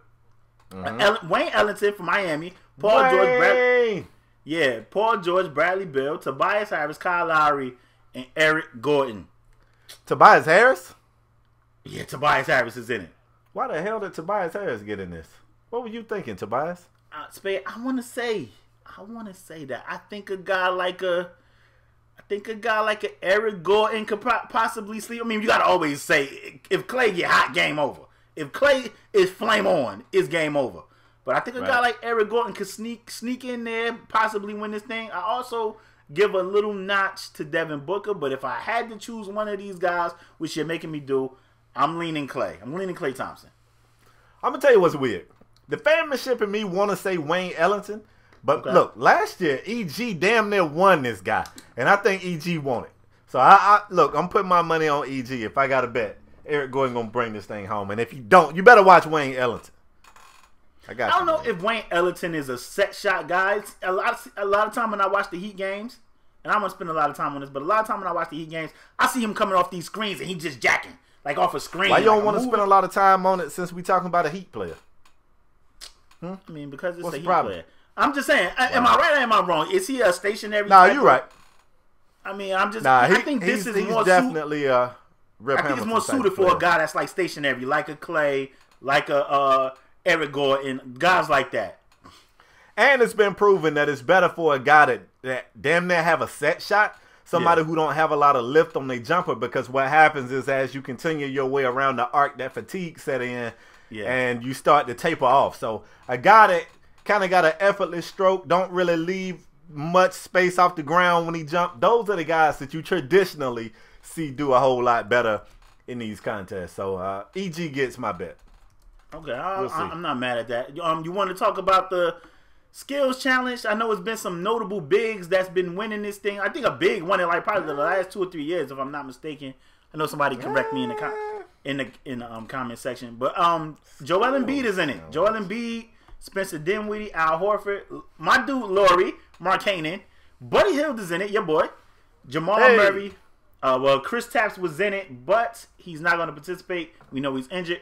B: Wayne Ellington from Miami, Paul George, Bradley Beal, Tobias Harris, Kyle Lowry, and Eric Gordon.
A: Tobias Harris?
B: Yeah, Tobias Harris is in it.
A: Why the hell did Tobias Harris get in this? What were you thinking, Tobias?
B: Spade, I want to say that I think a guy like a Eric Gordon could possibly sleep. I mean, you gotta always say if Clay get hot, game over. If Clay is flame on, it's game over. But I think a guy like Eric Gordon could sneak in there, possibly win this thing. I also give a little notch to Devin Booker, but if I had to choose one of these guys, which you're making me do, I'm leaning Clay. I'm leaning Klay Thompson.
A: I'm gonna tell you what's weird. The fanmanship in me want to say Wayne Ellington, but look, last year EG damn near won this guy, and I think EG won it. So look, I'm putting my money on EG. If I got to bet, Eric Gordon gonna bring this thing home, and if you don't, you better watch Wayne Ellington. I don't
B: know if Wayne Ellington is a set shot guy. A lot of time when I watch the Heat games, and I'm gonna spend a lot of time on this, but a lot of time when I watch the Heat games, I see him coming off these screens and he just jacking like off a screen.
A: Why you don't want to spend a lot of time on it since we talking about a Heat player?
B: I mean, because it's a Heat player. I'm just saying. Am I right or am I wrong? Is he a stationary?
A: Nah, you're right.
B: I mean, I think this is more
A: definitely a.
B: I think it's more suited for a guy that's like stationary, like a Clay, like a Eric Gordon, guys like that.
A: And it's been proven that it's better for a guy that damn near have a set shot, somebody who don't have a lot of lift on their jumper, because what happens is as you continue your way around the arc, that fatigue set in, and you start to taper off. So a guy that kind of got an effortless stroke, don't really leave much space off the ground when he jumps, those are the guys that you traditionally see do a whole lot better in these contests. So EG gets my bet.
B: Okay, I'm not mad at that. You want to talk about the skills challenge? I know it's been some notable bigs that's been winning this thing. I think a big won it like probably the last 2 or 3 years, if I'm not mistaken. I know somebody correct me in the comment section, but Joel Embiid is in it. Joel Embiid, Spencer Dinwiddie, Al Horford, my dude Laurie, Mark Hannon, Buddy Hield is in it. Your boy Jamal Murray. Chris Tapps was in it, but he's not going to participate. We know he's injured.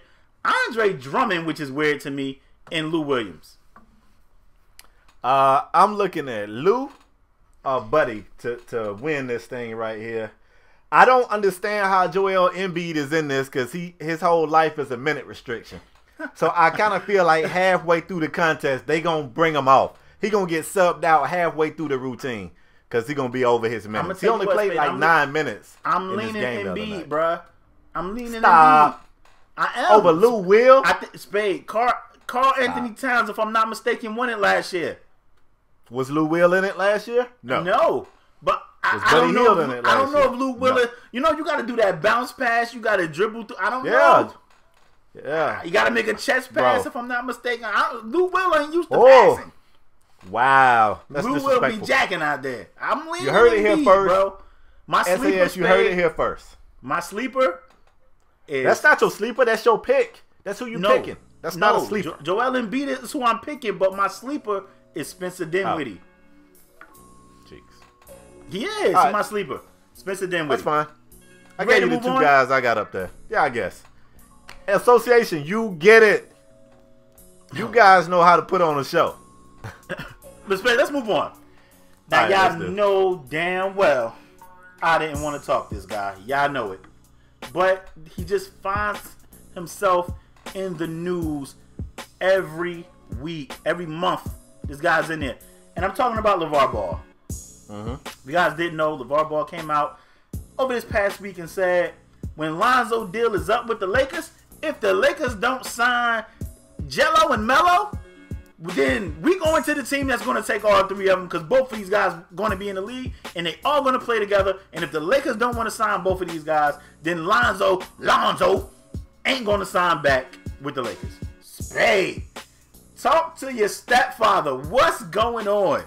B: Andre Drummond, which is weird to me, and Lou Williams.
A: I'm looking at Lou Buddy to win this thing right here. I don't understand how Joel Embiid is in this because his whole life is a minute restriction. So I kind of feel like halfway through the contest, they going to bring him off. He going to get subbed out halfway through the routine because he going to be over his minutes. He only played like 9 minutes.
B: I'm leaning Embiid, bruh. I'm leaning
A: Embiid.
B: I am.
A: Over Lou Will?
B: I think Spade. Carl Anthony Towns, if I'm not mistaken, won it last year.
A: Was Lou Will in it last year?
B: No. But I don't know. I don't know if Lou Will. You know, you got to do that bounce pass. You got to dribble through. I don't know.
A: Yeah.
B: You got to make a chest pass, if I'm not mistaken. Lou Will ain't used to passing.
A: Wow. That's
B: Lou will be jacking out there. I'm leaning.
A: You heard it here first,
B: bro. My sleeper.
A: You heard it here first.
B: My sleeper.
A: That's not your sleeper. That's your pick. That's who you picking. That's not a sleeper.
B: Joel Embiid is who I'm picking, but my sleeper is Spencer Dinwiddie.
A: Cheeks.
B: He is my sleeper. Spencer Dinwiddie.
A: That's fine. I gave you the 2 guys I got up there. Yeah, I guess. Association, you get it. You guys know how to put on a show.
B: But let's move on. Now, y'all know damn well I didn't want to talk this guy. Y'all know it. But he just finds himself in the news every week, every month. This guy's in there. And I'm talking about Lavar Ball. If you guys didn't know, Lavar Ball came out over this past week and said, when Lonzo deal is up with the Lakers, if the Lakers don't sign Jello and Melo, then we go into the team that's going to take all three of them because both of these guys are going to be in the league and they all going to play together. And if the Lakers don't want to sign both of these guys, then Lonzo ain't going to sign back with the Lakers. Spade, talk to your stepfather. What's going on?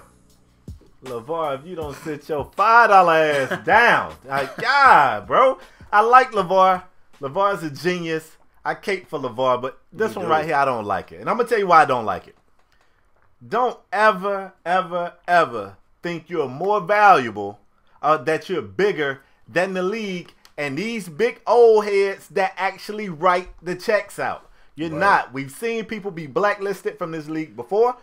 A: LaVar, if you don't sit your $5 ass down. God, bro. I like LaVar. LaVar's a genius. I cape for LaVar, but this one right here, I don't like it. And I'm going to tell you why I don't like it. Don't ever, ever, ever think you're more valuable, that you're bigger than the league and these big old heads that actually write the checks out. You're not. We've seen people be blacklisted from this league before.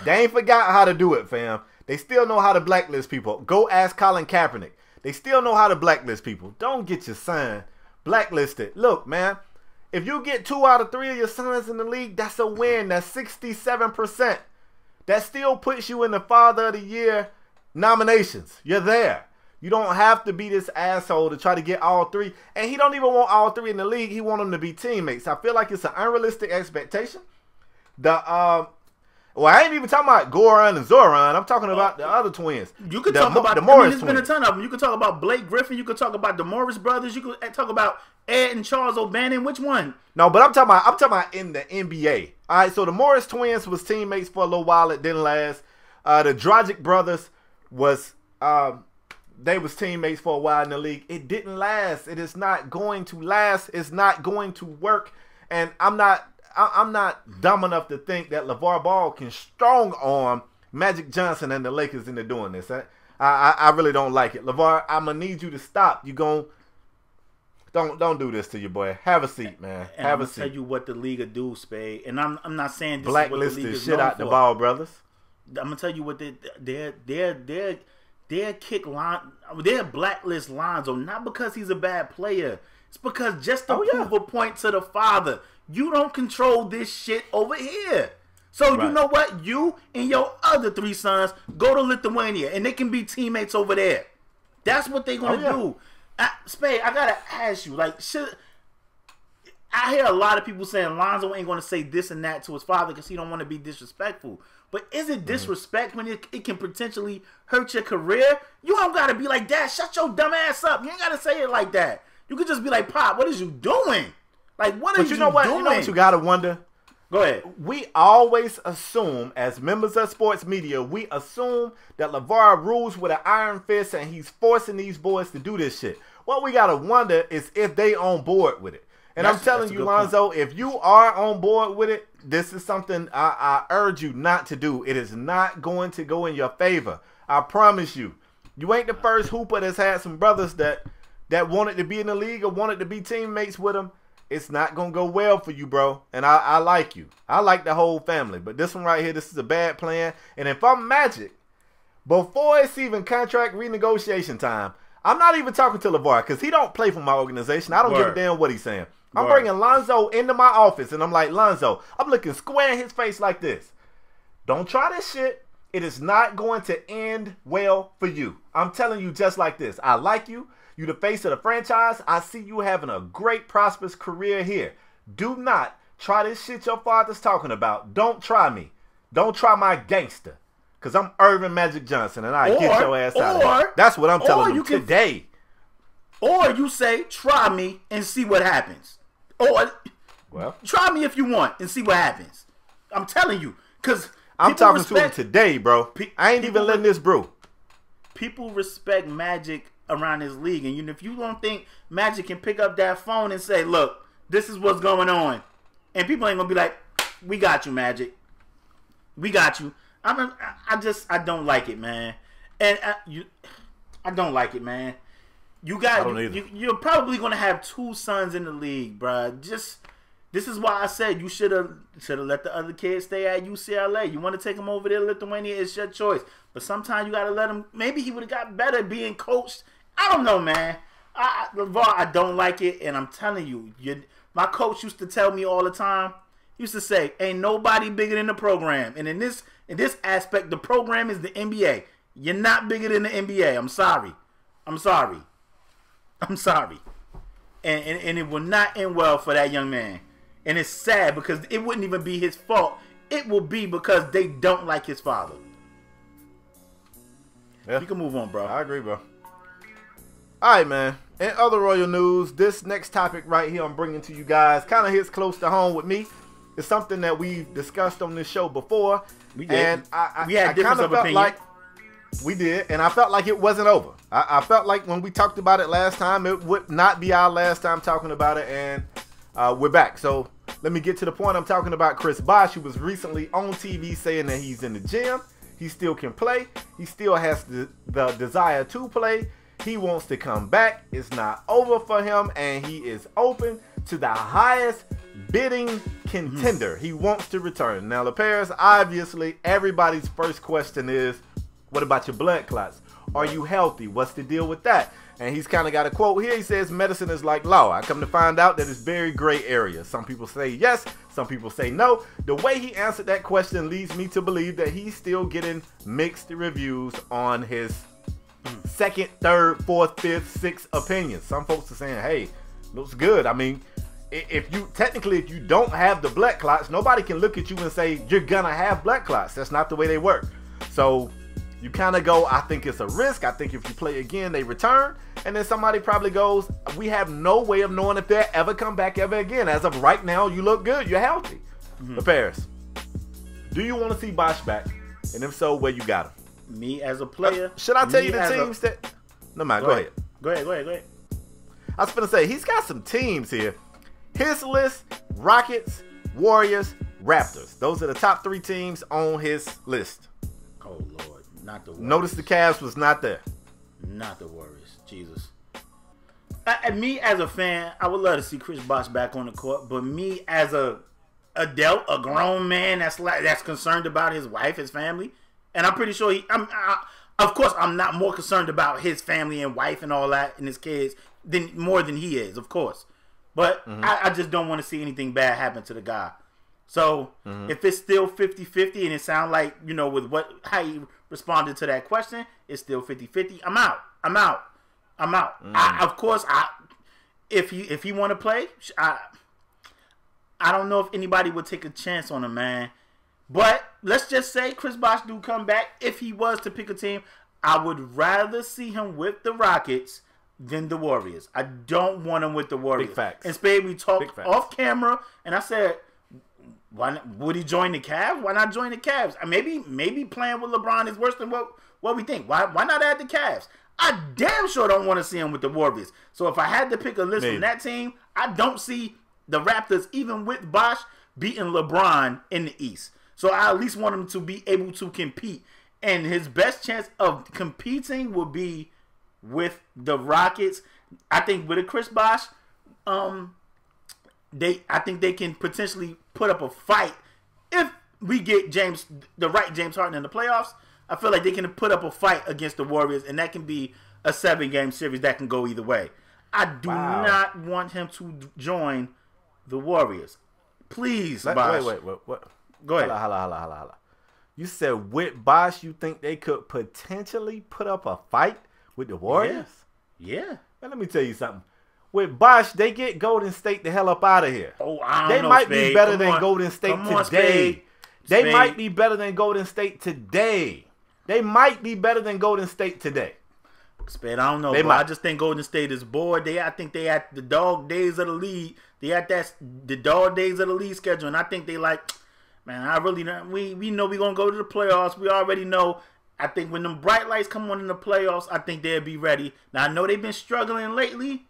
A: They ain't forgot how to do it, fam. They still know how to blacklist people. Go ask Colin Kaepernick. They still know how to blacklist people. Don't get your son blacklisted. Look, man, if you get 2 out of 3 of your sons in the league, that's a win. That's 67%. That still puts you in the Father of the Year nominations. You're there. You don't have to be this asshole to try to get all 3. And he don't even want all 3 in the league. He want them to be teammates. I feel like it's an unrealistic expectation. Well, I ain't even talking about Goran and Zoran. I'm talking about the other twins.
B: You could talk about the Morris twins. There's been a ton of them. You could talk about Blake Griffin. You could talk about the Morris brothers. You could talk about Ed and Charles O'Bannon. Which one?
A: No, but I'm talking about in the NBA. All right, so the Morris twins was teammates for a little while. It didn't last. The Dragic brothers was they was teammates for a while in the league. It didn't last. It is not going to last. It's not going to work. And I'm not dumb enough to think that LaVar Ball can strong arm Magic Johnson and the Lakers into doing this. I really don't like it. LaVar, I'm gonna need you to stop. You don't do this to your boy. Have a seat, man.
B: And
A: Have
B: a
A: seat.
B: Tell you what the league will do, Spade. And I'm not saying this
A: blacklist
B: is what the league
A: this
B: is
A: shit
B: known
A: out the
B: for.
A: Ball brothers.
B: I'm gonna tell you what their kick line, their blacklist Lonzo, not because he's a bad player. It's because just to prove a point to the father. You don't control this shit over here. So you know what? You and your other 3 sons go to Lithuania and they can be teammates over there. That's what they're going to do. Spade, I got to ask you, like, I hear a lot of people saying Lonzo ain't going to say this and that to his father because he don't want to be disrespectful. But is it disrespect when it can potentially hurt your career? You don't got to be like, Dad, shut your dumb ass up. You ain't got to say it like that. You could just be like, Pop, what is you doing? Like, what are you doing?
A: You know what you gotta wonder?
B: Go ahead.
A: We always assume, as members of sports media, we assume that LaVar rules with an iron fist and he's forcing these boys to do this shit. What we gotta wonder is if they on board with it. And I'm telling you, Lonzo, if you are on board with it, this is something I urge you not to do. It is not going to go in your favor. I promise you. You ain't the first hooper that's had some brothers that wanted to be in the league or wanted to be teammates with him. It's not going to go well for you, bro. And I like you. I like the whole family. But this one right here, this is a bad plan. And if I'm Magic, before it's even contract renegotiation time, I'm not even talking to LaVar because he don't play for my organization. I don't give a damn what he's saying. I'm bringing Lonzo into my office, and I'm like, Lonzo, I'm looking square in his face like this. Don't try this shit. It is not going to end well for you. I'm telling you just like this. I like you. You the face of the franchise. I see you having a great, prosperous career here. Do not try this shit your father's talking about. Don't try me. Don't try my gangster. Because I'm Irvin Magic Johnson, and I get your ass out of here. That's what I'm telling you today.
B: Or you say, try me and see what happens. Or, try me if you want and see what happens. I'm telling you. Because
A: I'm talking to him today, bro. I ain't even letting this brew.
B: People respect Magic around his league, and if you don't think Magic can pick up that phone and say, look, this is what's going on, and people ain't gonna be like, we got you, Magic, we got you. I don't like it, man. And I don't like it, man. You're probably gonna have 2 sons in the league, bruh. This is why I said you should have let the other kids stay at UCLA. You want to take them over there, Lithuania, it's your choice. But sometimes you got to let him. Maybe he would have got better being coached. I don't know, man. LaVar, I don't like it. And I'm telling you, my coach used to tell me all the time. He used to say, ain't nobody bigger than the program. And in this aspect, the program is the NBA. You're not bigger than the NBA. I'm sorry. And it will not end well for that young man. And it's sad because it wouldn't even be his fault it will be because they don't like his father.
A: Yeah.
B: You can move on, bro.
A: I agree, bro. All right, man. In other Royal news, this next topic right here I'm bringing to you guys kind of hits close to home with me. It's something that we've discussed on this show before.
B: We did.
A: And
B: we had difference of opinion.
A: Like we did, and I felt like it wasn't over. I felt like when we talked about it last time, it would not be our last time talking about it, and we're back. So let me get to the point. I'm talking about Chris Bosh, who was recently on TV saying that he's in the gym. He still can play. He still has the desire to play. He wants to come back. It's not over for him, and he is open to the highest bidding contender. He wants to return. Now, LaParis, obviously, everybody's first question is, what about your blood clots? Are you healthy? What's the deal with that? And he's kind of got a quote here. He says, medicine is like law. I come to find out that it's very gray area. Some people say yes. Some people say no. The way he answered that question leads me to believe that he's still getting mixed reviews on his second, third, fourth, fifth, sixth opinions. Some folks are saying, hey, looks good. I mean, if you don't have the blood clots, nobody can look at you and say you're gonna have blood clots. That's not the way they work. So you kind of go, I think it's a risk. I think if you play again, they return. And then somebody probably goes, we have no way of knowing if they'll ever come back ever again. As of right now, you look good. You're healthy. Paris, do you want to see Bosh back? And if so, where you got him?
B: Me as a player.
A: Should I tell you the teams that? No, man, go ahead.
B: Go ahead.
A: I was going to say, he's got some teams here. His list, Rockets, Warriors, Raptors. Those are the top 3 teams on his list.
B: Oh, Lord. Not the Warriors.
A: Notice the Cavs was not there.
B: Not the Warriors. Jesus. Me as a fan, I would love to see Chris Bosh back on the court. But me as a adult, a grown man that's concerned about his wife, his family, and I'm pretty sure of course, I'm not more concerned about his family and wife and all that and his kids more than he is, of course. But I just don't want to see anything bad happen to the guy. So if it's still 50-50 and it sounds like, with how he responded to that question, it's still 50-50, I'm out. Of course, if he want to play, I don't know if anybody would take a chance on him, man. But let's just say Chris Bosh do come back. If he was to pick a team, I would rather see him with the Rockets than the Warriors. I don't want him with the Warriors.
A: Big facts.
B: And Spade, we talked off camera, and I said, why not, would he join the Cavs? Why not join the Cavs? Maybe playing with LeBron is worse than what we think. Why not add the Cavs? I damn sure don't want to see him with the Warriors. So if I had to pick a list from that team, I don't see the Raptors, even with Bosh, beating LeBron in the East. So I at least want him to be able to compete. And his best chance of competing would be with the Rockets. I think with a Chris Bosh, I think they can potentially put up a fight if we get the right James Harden in the playoffs. I feel like they can put up a fight against the Warriors, and that can be a 7-game series that can go either way. I do not want him to join the Warriors. Please, Bosh.
A: Wait. What?
B: Go ahead.
A: Holla. You said with Bosh, you think they could potentially put up a fight with the Warriors?
B: Yeah.
A: Man, let me tell you something. With Bosh, they get Golden State the hell up out of here.
B: Oh, I don't
A: know,
B: They
A: might be better than Golden State today. They might be better than Golden State today.
B: Spade, I don't know, bro. I just think Golden State is bored. I think they at the dog days of the league. They at the dog days of the league schedule, and I think they like, man, I really don't. We know we're gonna go to the playoffs. We already know. I think when them bright lights come on in the playoffs, I think they'll be ready. Now I know they've been struggling lately.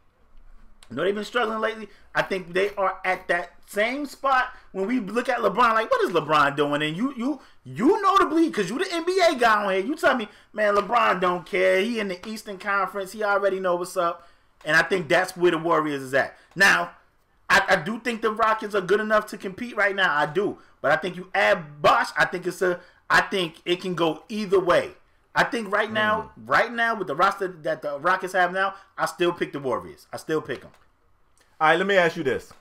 B: I think they are at that same spot when we look at LeBron. Like, what is LeBron doing? And you notably, because you the NBA guy on here, you tell me, man, LeBron don't care. He in the Eastern Conference. He already know what's up. And I think that's where the Warriors is at. Now, I do think the Rockets are good enough to compete right now. I do. But I think you add Bosh, I think it can go either way. I think right now with the roster that the Rockets have now, I still pick the Warriors. I still pick them.
A: All right, let me ask you this.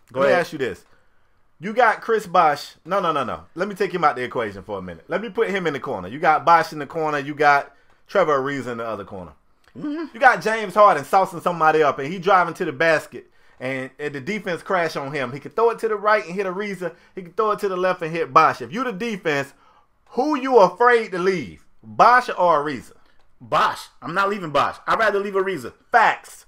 A: You got Chris Bosh. No. Let me take him out the equation for a minute. Let me put him in the corner. You got Bosh in the corner. You got Trevor Ariza in the other corner. You got James Harden saucing somebody up, and he driving to the basket, and the defense crash on him. He could throw it to the right and hit Ariza. He could throw it to the left and hit Bosh. If you the defense, who you afraid to leave? Bosh or Ariza?
B: Bosh. I'm not leaving Bosh. I'd rather leave Ariza.
A: Facts.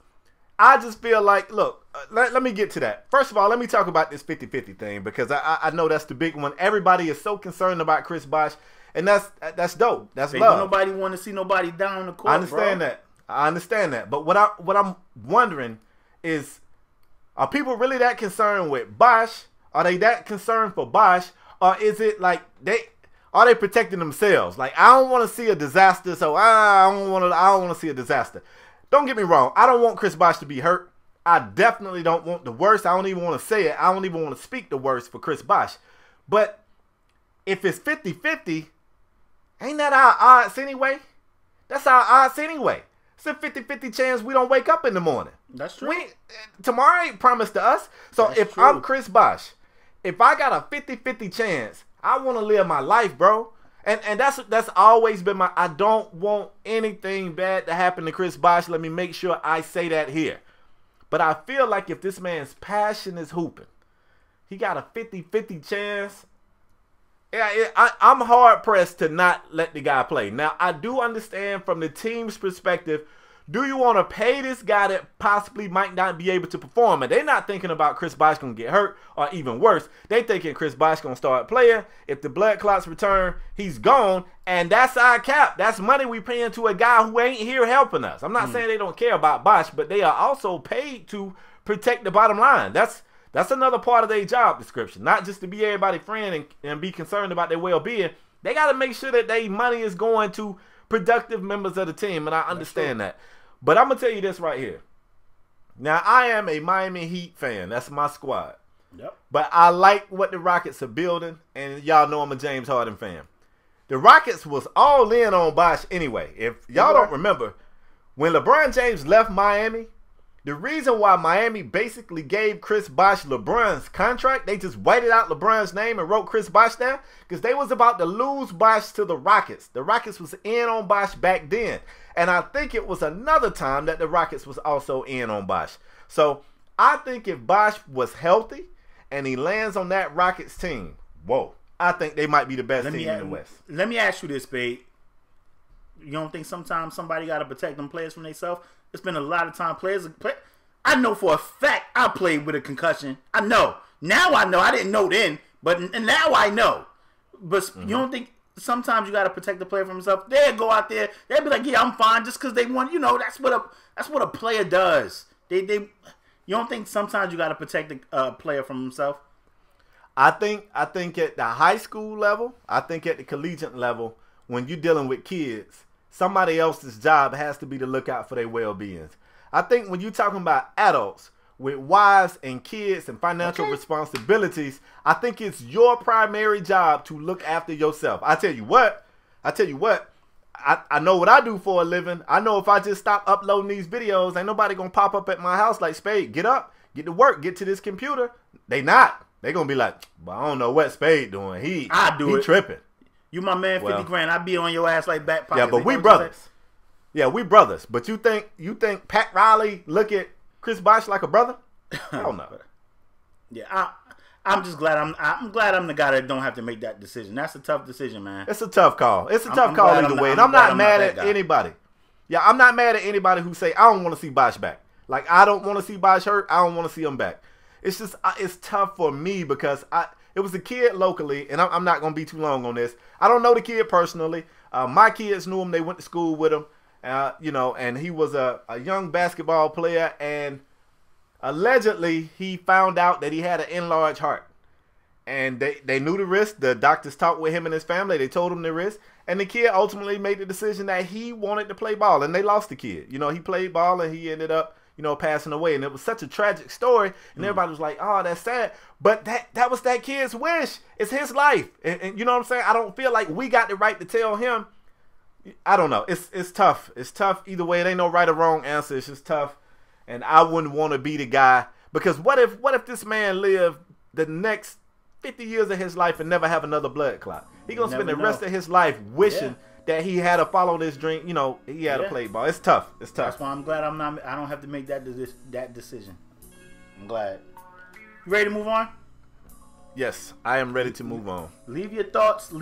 A: I just feel like, look, let me get to that. First of all, let me talk about this 50-50 thing, because I know that's the big one. Everybody is so concerned about Chris Bosh, and that's dope. That's love.
B: Nobody want to see nobody down the court.
A: I understand that. I understand that. But what I'm wondering is, are people really that concerned with Bosh? Are they that concerned for Bosh? Or is it like are they protecting themselves? Like, I don't want to see a disaster, so I don't want to see a disaster. Don't get me wrong. I don't want Chris Bosh to be hurt. I definitely don't want the worst. I don't even want to say it. I don't even want to speak the worst for Chris Bosh. But if it's 50-50, ain't that our odds anyway? That's our odds anyway. It's a 50-50 chance we don't wake up in the morning.
B: That's true.
A: Tomorrow ain't promised to us. So that's if true. I'm Chris Bosh, if I got a 50-50 chance, I want to live my life, bro. And that's always been I don't want anything bad to happen to Chris Bosh. Let me make sure I say that here. But I feel like if this man's passion is hooping, he got a 50-50 chance. Yeah, I'm hard-pressed to not let the guy play. Now, I do understand from the team's perspective, do you want to pay this guy that possibly might not be able to perform? And they're not thinking about Chris Bosh going to get hurt, or even worse, they thinking Chris Bosh going to start playing. If the blood clots return, he's gone, and that's our cap. That's money we paying to a guy who ain't here helping us. I'm not saying they don't care about Bosh, but they are also paid to protect the bottom line. That's another part of their job description, not just to be everybody's friend and be concerned about their well-being. They got to make sure that their money is going to productive members of the team, and I understand that. But I'm going to tell you this right here. Now, I am a Miami Heat fan. That's my squad.
B: Yep.
A: But I like what the Rockets are building, and y'all know I'm a James Harden fan. The Rockets was all in on Bosh anyway. If y'all don't remember, when LeBron James left Miami, the reason why Miami basically gave Chris Bosh LeBron's contract, they just whited out LeBron's name and wrote Chris Bosh down, because they was about to lose Bosh to the Rockets. The Rockets was in on Bosh back then. And I think it was another time that the Rockets was also in on Bosh. So I think if Bosh was healthy and he lands on that Rockets team, whoa, I think they might be the best team in the West.
B: Let me ask you this, Spade. You don't think sometimes somebody got to protect them players from themselves? It's been a lot of time players play. I know for a fact I played with a concussion. I know. Now I know. I didn't know then, but now I know. But you don't think sometimes you got to protect the player from himself? They'll go out there. They'll be like, yeah, I'm fine, just because they want, that's what a player does. You don't think sometimes you got to protect the player from himself?
A: I think at the high school level, I think at the collegiate level, when you're dealing with kids, somebody else's job has to be to look out for their well-being. I think when you're talking about adults with wives and kids and financial responsibilities, I think it's your primary job to look after yourself. I tell you what, I know what I do for a living. I know if I just stop uploading these videos, ain't nobody gonna pop up at my house like, Spade, get up, get to work, get to this computer. They not. They gonna be like, well, I don't know what Spade doing. He tripping.
B: You my man, 50 grand. I be on your ass like back pockets.
A: Yeah, but we brothers. Yeah, we brothers. But you think Pat Riley look at Chris Bosh like a brother? I don't know.
B: Yeah, I'm just glad I'm glad I'm the guy that don't have to make that decision. That's a tough decision, man.
A: It's a tough call. It's a tough call either way. And I'm not mad at anybody. Yeah, I'm not mad at anybody who say I don't want to see Bosh back. Like, I don't want to see Bosh hurt. I don't want to see him back. It's just it's tough for me because it was a kid locally, and I'm not going to be too long on this. I don't know the kid personally. My kids knew him. They went to school with him, and he was a young basketball player, and allegedly he found out that he had an enlarged heart. And they knew the risk. The doctors talked with him and his family. They told him the risk. And the kid ultimately made the decision that he wanted to play ball, and they lost the kid. He played ball, and he ended up passing away. And it was such a tragic story, and everybody was like, oh, that's sad. But that was that kid's wish. It's his life. And you know what I'm saying? I don't feel like we got the right to tell him. I don't know. It's tough. It's tough either way. It ain't no right or wrong answer. It's just tough. And I wouldn't want to be the guy, because what if this man lived the next 50 years of his life and never have another blood clot? He going to spend the rest of his life wishing that he had to follow this dream. He had to play ball. It's tough. It's tough.
B: That's why I'm glad I don't have to make that decision. I'm glad. You ready to move on?
A: Yes, I am ready to move on.
B: Leave your thoughts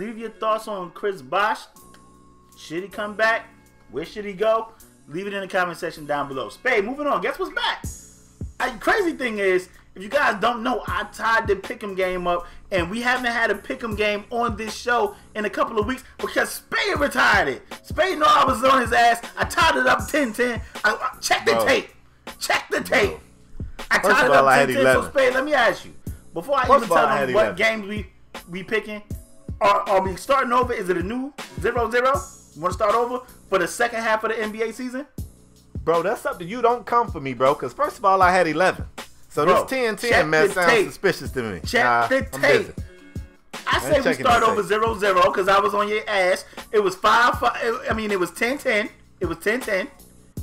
B: on Chris Bosh. Should he come back? Where should he go? Leave it in the comment section down below. Spade, moving on. Guess what's back? Crazy thing is, if you guys don't know, I tied the Pick'em game up, and we haven't had a Pick'em game on this show in a couple of weeks because Spade retired it. Spade know I was on his ass. I tied it up 10-10. Check the tape. Check the tape. I tied it up 10-10. So Spade, let me ask you, before I even tell them what games we picking, are we starting over? Is it a new 0-0? You want to start over for the second half of the NBA season?
A: Bro, that's something you don't come for me, bro, because first of all, I had 11. So bro, this 10-10 mess sounds suspicious to me.
B: Check the tape. I say we start over 0-0 because I was on your ass. It was 5-5. I mean, it was 10-10. It was 10-10.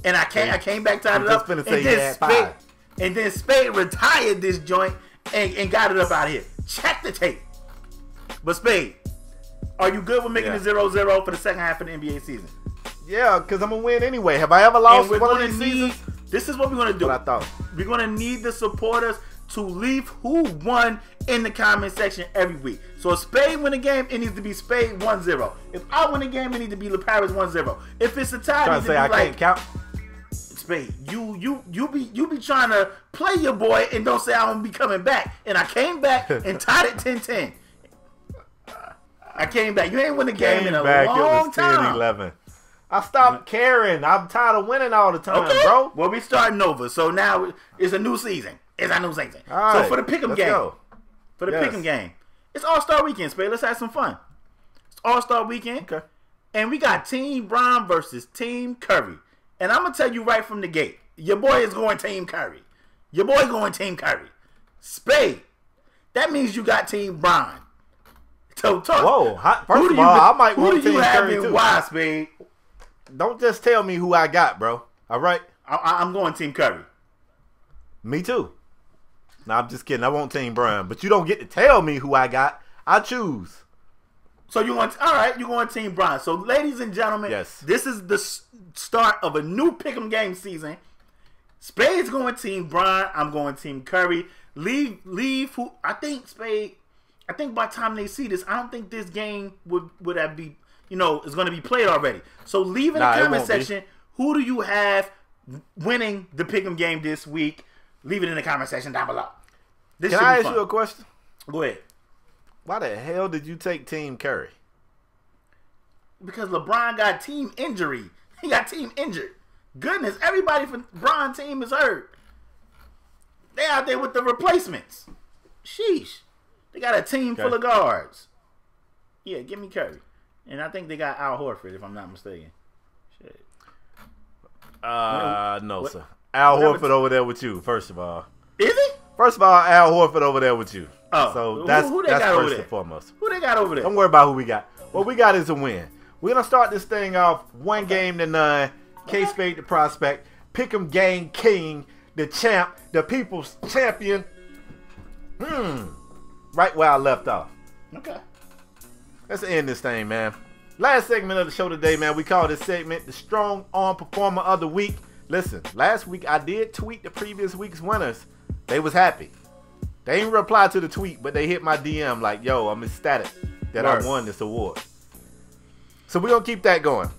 B: And I came back, tied it up. And then Spade retired this joint and got it up out of here. Check the tape. But Spade, are you good with making it 0-0 for the second half of the NBA season?
A: Yeah, because I'm going to win anyway. Have I ever lost one of these seasons?
B: This is what we're going to do.
A: What I thought.
B: We're going to need the supporters to leave who won in the comment section every week. So if Spade win a game, it needs to be Spade 1-0. If I win a game, it needs to be LaParis 1-0. If it's a tie, it needs to be
A: I can't count.
B: Spade, you be trying to play your boy and don't say I'm gonna be coming back. And I came back and tied it 10-10. I came back. You ain't win a game in a long time.
A: 10-11. I stopped caring. I'm tired of winning all the time, bro.
B: Well, we starting over. So now it's a new season. All right, so for the Pick'em game, it's All-Star Weekend, Spade. Let's have some fun. It's All-Star Weekend. Okay. And we got Team Bron versus Team Curry. And I'm going to tell you right from the gate, your boy is going Team Curry. Spade, that means you got Team Bron. So talk.
A: Whoa. First of all, I might want Team Curry too.
B: Why, Spade?
A: Don't just tell me who I got, bro. All right?
B: I'm going Team Curry.
A: Me too. No, I'm just kidding. I want Team Bron. But you don't get to tell me who I got. I choose.
B: So you want, all right, you're going Team Bron. So ladies and gentlemen,
A: yes,
B: this is the start of a new Pick'em game season. Spade's going Team Bron. I'm going Team Curry. Leave who, I think Spade, I think by the time they see this, I don't think this game would have be, is going to be played already. So leave in the comment section, who do you have winning the Pick'em game this week? Leave it in the comment section down below.
A: Can I ask you a question?
B: Go ahead.
A: Why the hell did you take Team Curry?
B: Because LeBron got team injury. He got team injured. Goodness, everybody from Bron team is hurt. They out there with the replacements. Sheesh. They got a team full of guards. Yeah, give me Curry. And I think they got Al Horford, if I'm not mistaken. Shit.
A: No, sir. Al Horford over there with you, first of all.
B: Is he?
A: First of all, Al Horford over there with you.
B: Oh,
A: so that's first and foremost.
B: Who they got over there?
A: Don't worry about who we got. What we got is a win. We're going to start this thing off 1-0. KSpadeTheProspect. Pick'em Game King. The champ. The people's champion. Right where I left off.
B: Okay.
A: Let's end this thing, man. Last segment of the show today, man. We call this segment the Strong Arm Performer of the Week. Listen, last week I did tweet the previous week's winners. They was happy. They ain't reply to the tweet, but they hit my DM like, yo, I'm ecstatic that I won this award. So we're going to keep that going.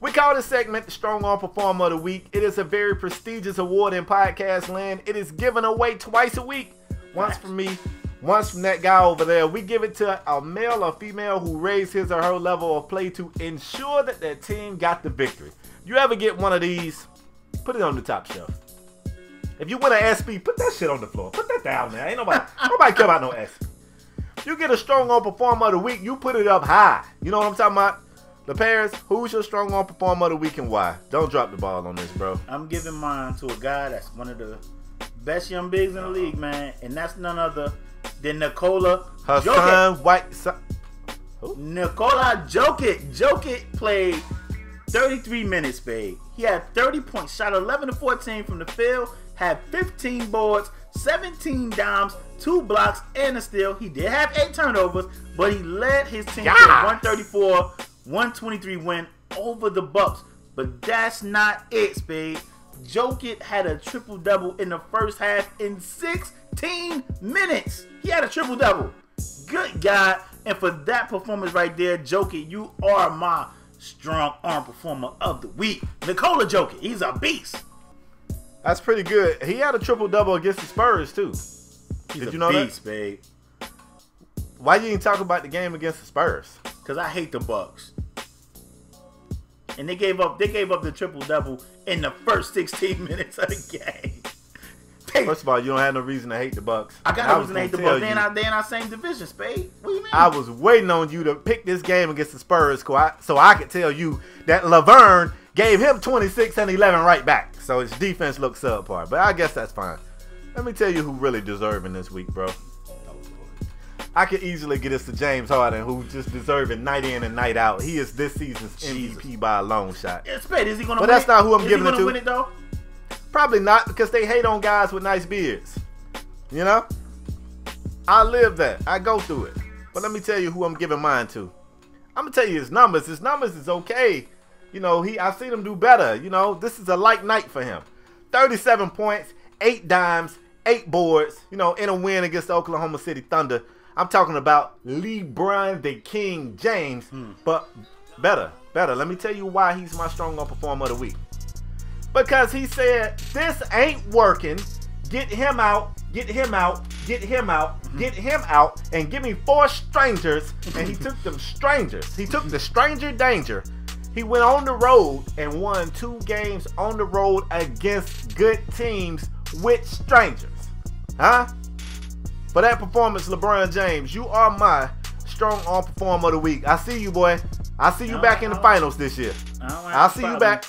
A: We call this segment the Strong Arm Performer of the Week. It is a very prestigious award in podcast land. It is given away twice a week. Once from me, once from that guy over there. We give it to a male or female who raised his or her level of play to ensure that their team got the victory. You ever get one of these, put it on the top shelf. If you win an SP, put that shit on the floor. Put that down there. Ain't nobody care about no SP. You get a Strong Arm Performer of the Week, you put it up high. You know what I'm talking about? The Paris, who's your Strong Arm Performer of the Week and why? Don't drop the ball on this, bro.
B: I'm giving mine to a guy that's one of the best young bigs in the league, man. And that's none other than Nikola Jokic. Nikola Jokic. Jokic played 33 minutes, babe. He had 30 points, shot 11 of 14 from the field, had 15 boards, 17 dimes, 2 blocks, and a steal. He did have 8 turnovers, but he led his team to a 134-123 win over the Bucks. But that's not it, Spade. Jokic had a triple-double in the first half in 16 minutes. He had a triple-double. Good God. And for that performance right there, Jokic, you are my strong arm performer of the week. Nikola Jokic, he's a beast.
A: That's pretty good. He had a triple-double against the Spurs, too. Did you know
B: beast,
A: that?
B: Babe.
A: Why you didn't talk about the game against the Spurs?
B: Because I hate the Bucks. And they gave up the triple-double in the first 16 minutes of the game.
A: First of all, you don't have no reason to hate the Bucks.
B: I got no reason to hate the Bucks. They in our same division, Spade. What do you mean?
A: I was waiting on you to pick this game against the Spurs so I could tell you that Laverne gave him 26 and 11 right back. So his defense looks subpar. But I guess that's fine. Let me tell you who really deserving this week, bro. I could easily get this to James Harden, who's just deserving night in and night out. He is this season's MVP by a long shot.
B: Yeah, Spade, is he going to win it?
A: But that's not who I'm giving it to.
B: Is he going to win it, though?
A: Probably not, because they hate on guys with nice beards. You know? I live that. I go through it. But let me tell you who I'm giving mine to. I'm going to tell you his numbers. His numbers is okay. You know, I've seen him do better. You know, this is a light night for him. 37 points, 8 dimes, 8 boards, you know, in a win against the Oklahoma City Thunder. I'm talking about LeBron the King James, but better. Let me tell you why he's my strong arm performer of the week. Because he said, this ain't working. Get him out, get him out, get him out, get him out, and give me 4 strangers. And he took them strangers. He took the stranger danger. He went on the road and won 2 games on the road against good teams with strangers. Huh? For that performance, LeBron James, you are my strong arm performer of the week. I see you, boy. I see you back in the finals this year. I'll see you back.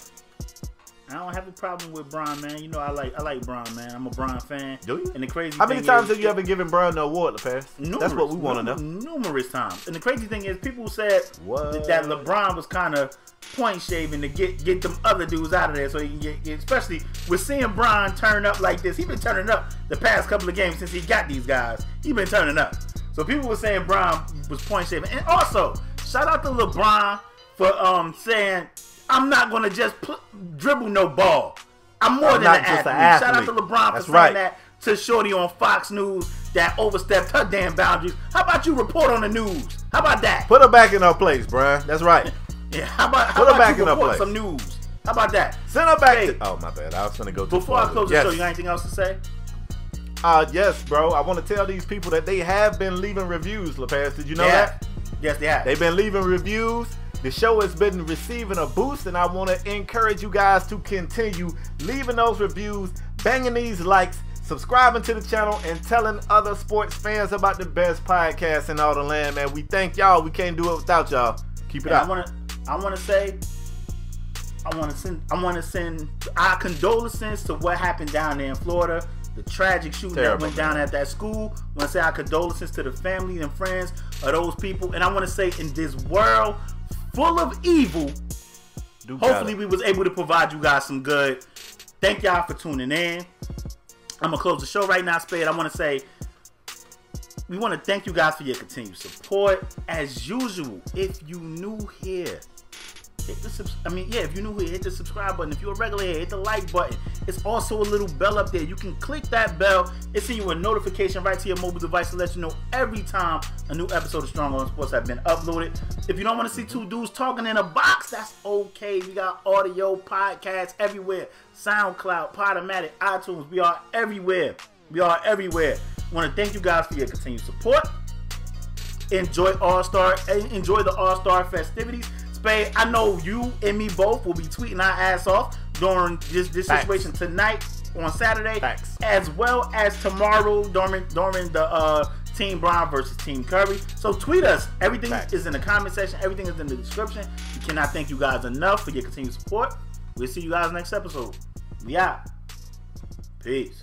B: I don't have a problem with Bron, man. You know I like Bron, man. I'm a Bron fan.
A: Do you?
B: And the crazy
A: How many times have you ever given Bron the award, LePass? That's what we want to know.
B: Numerous times. And the crazy thing is, people said that LeBron was kind of point shaving to get them other dudes out of there, so he can get, especially with seeing Bron turn up like this. He's been turning up the past couple of games since he got these guys. He's been turning up. So people were saying Bron was point shaving. And also, shout out to LeBron for saying, I'm not going to just dribble no ball. I'm more than an athlete. Shout out to LeBron for saying that to Shorty on Fox News that overstepped her damn boundaries. How about you report on the news? How about that?
A: Put her back in her place, Brian. That's right.
B: Yeah, how about you report some news? How about that?
A: Send her back to... Oh, my bad. I was going to go too
B: Before I close the show, you got anything else to say?
A: Yes, bro. I want to tell these people that they have been leaving reviews, LePass. Did you know that?
B: Yes, they have.
A: They've been leaving reviews. The show has been receiving a boost, and I want to encourage you guys to continue leaving those reviews, banging these likes, subscribing to the channel, and telling other sports fans about the best podcast in all the land, man. We thank y'all. We can't do it without y'all. Keep it up.
B: I want to send our condolences to what happened down there in Florida. The tragic shooting that went down at that school. I want to say our condolences to the family and friends of those people. And I want to say, in this world full of evil, hopefully we was able to provide you guys some good. Thank y'all for tuning in. I'm going to close the show right now, Spade. I want to say, we want to thank you guys for your continued support. As usual, if you new here, hit the subscribe button. If you're a regular here, hit the like button. It's also a little bell up there. You can click that bell. It sends you a notification right to your mobile device to let you know every time a new episode of Strong Arm Sports have been uploaded. If you don't want to see 2 dudes talking in a box, that's okay. We got audio podcasts everywhere. SoundCloud, PodOmatic, iTunes. We are everywhere. I want to thank you guys for your continued support. Enjoy the All-Star festivities. Spade, I know you and me both will be tweeting our ass off during this situation tonight on Saturday, as well as tomorrow during the Team Brown versus Team Curry. So tweet us. Everything is in the comment section. Everything is in the description. We cannot thank you guys enough for your continued support. We'll see you guys next episode. We out. Peace.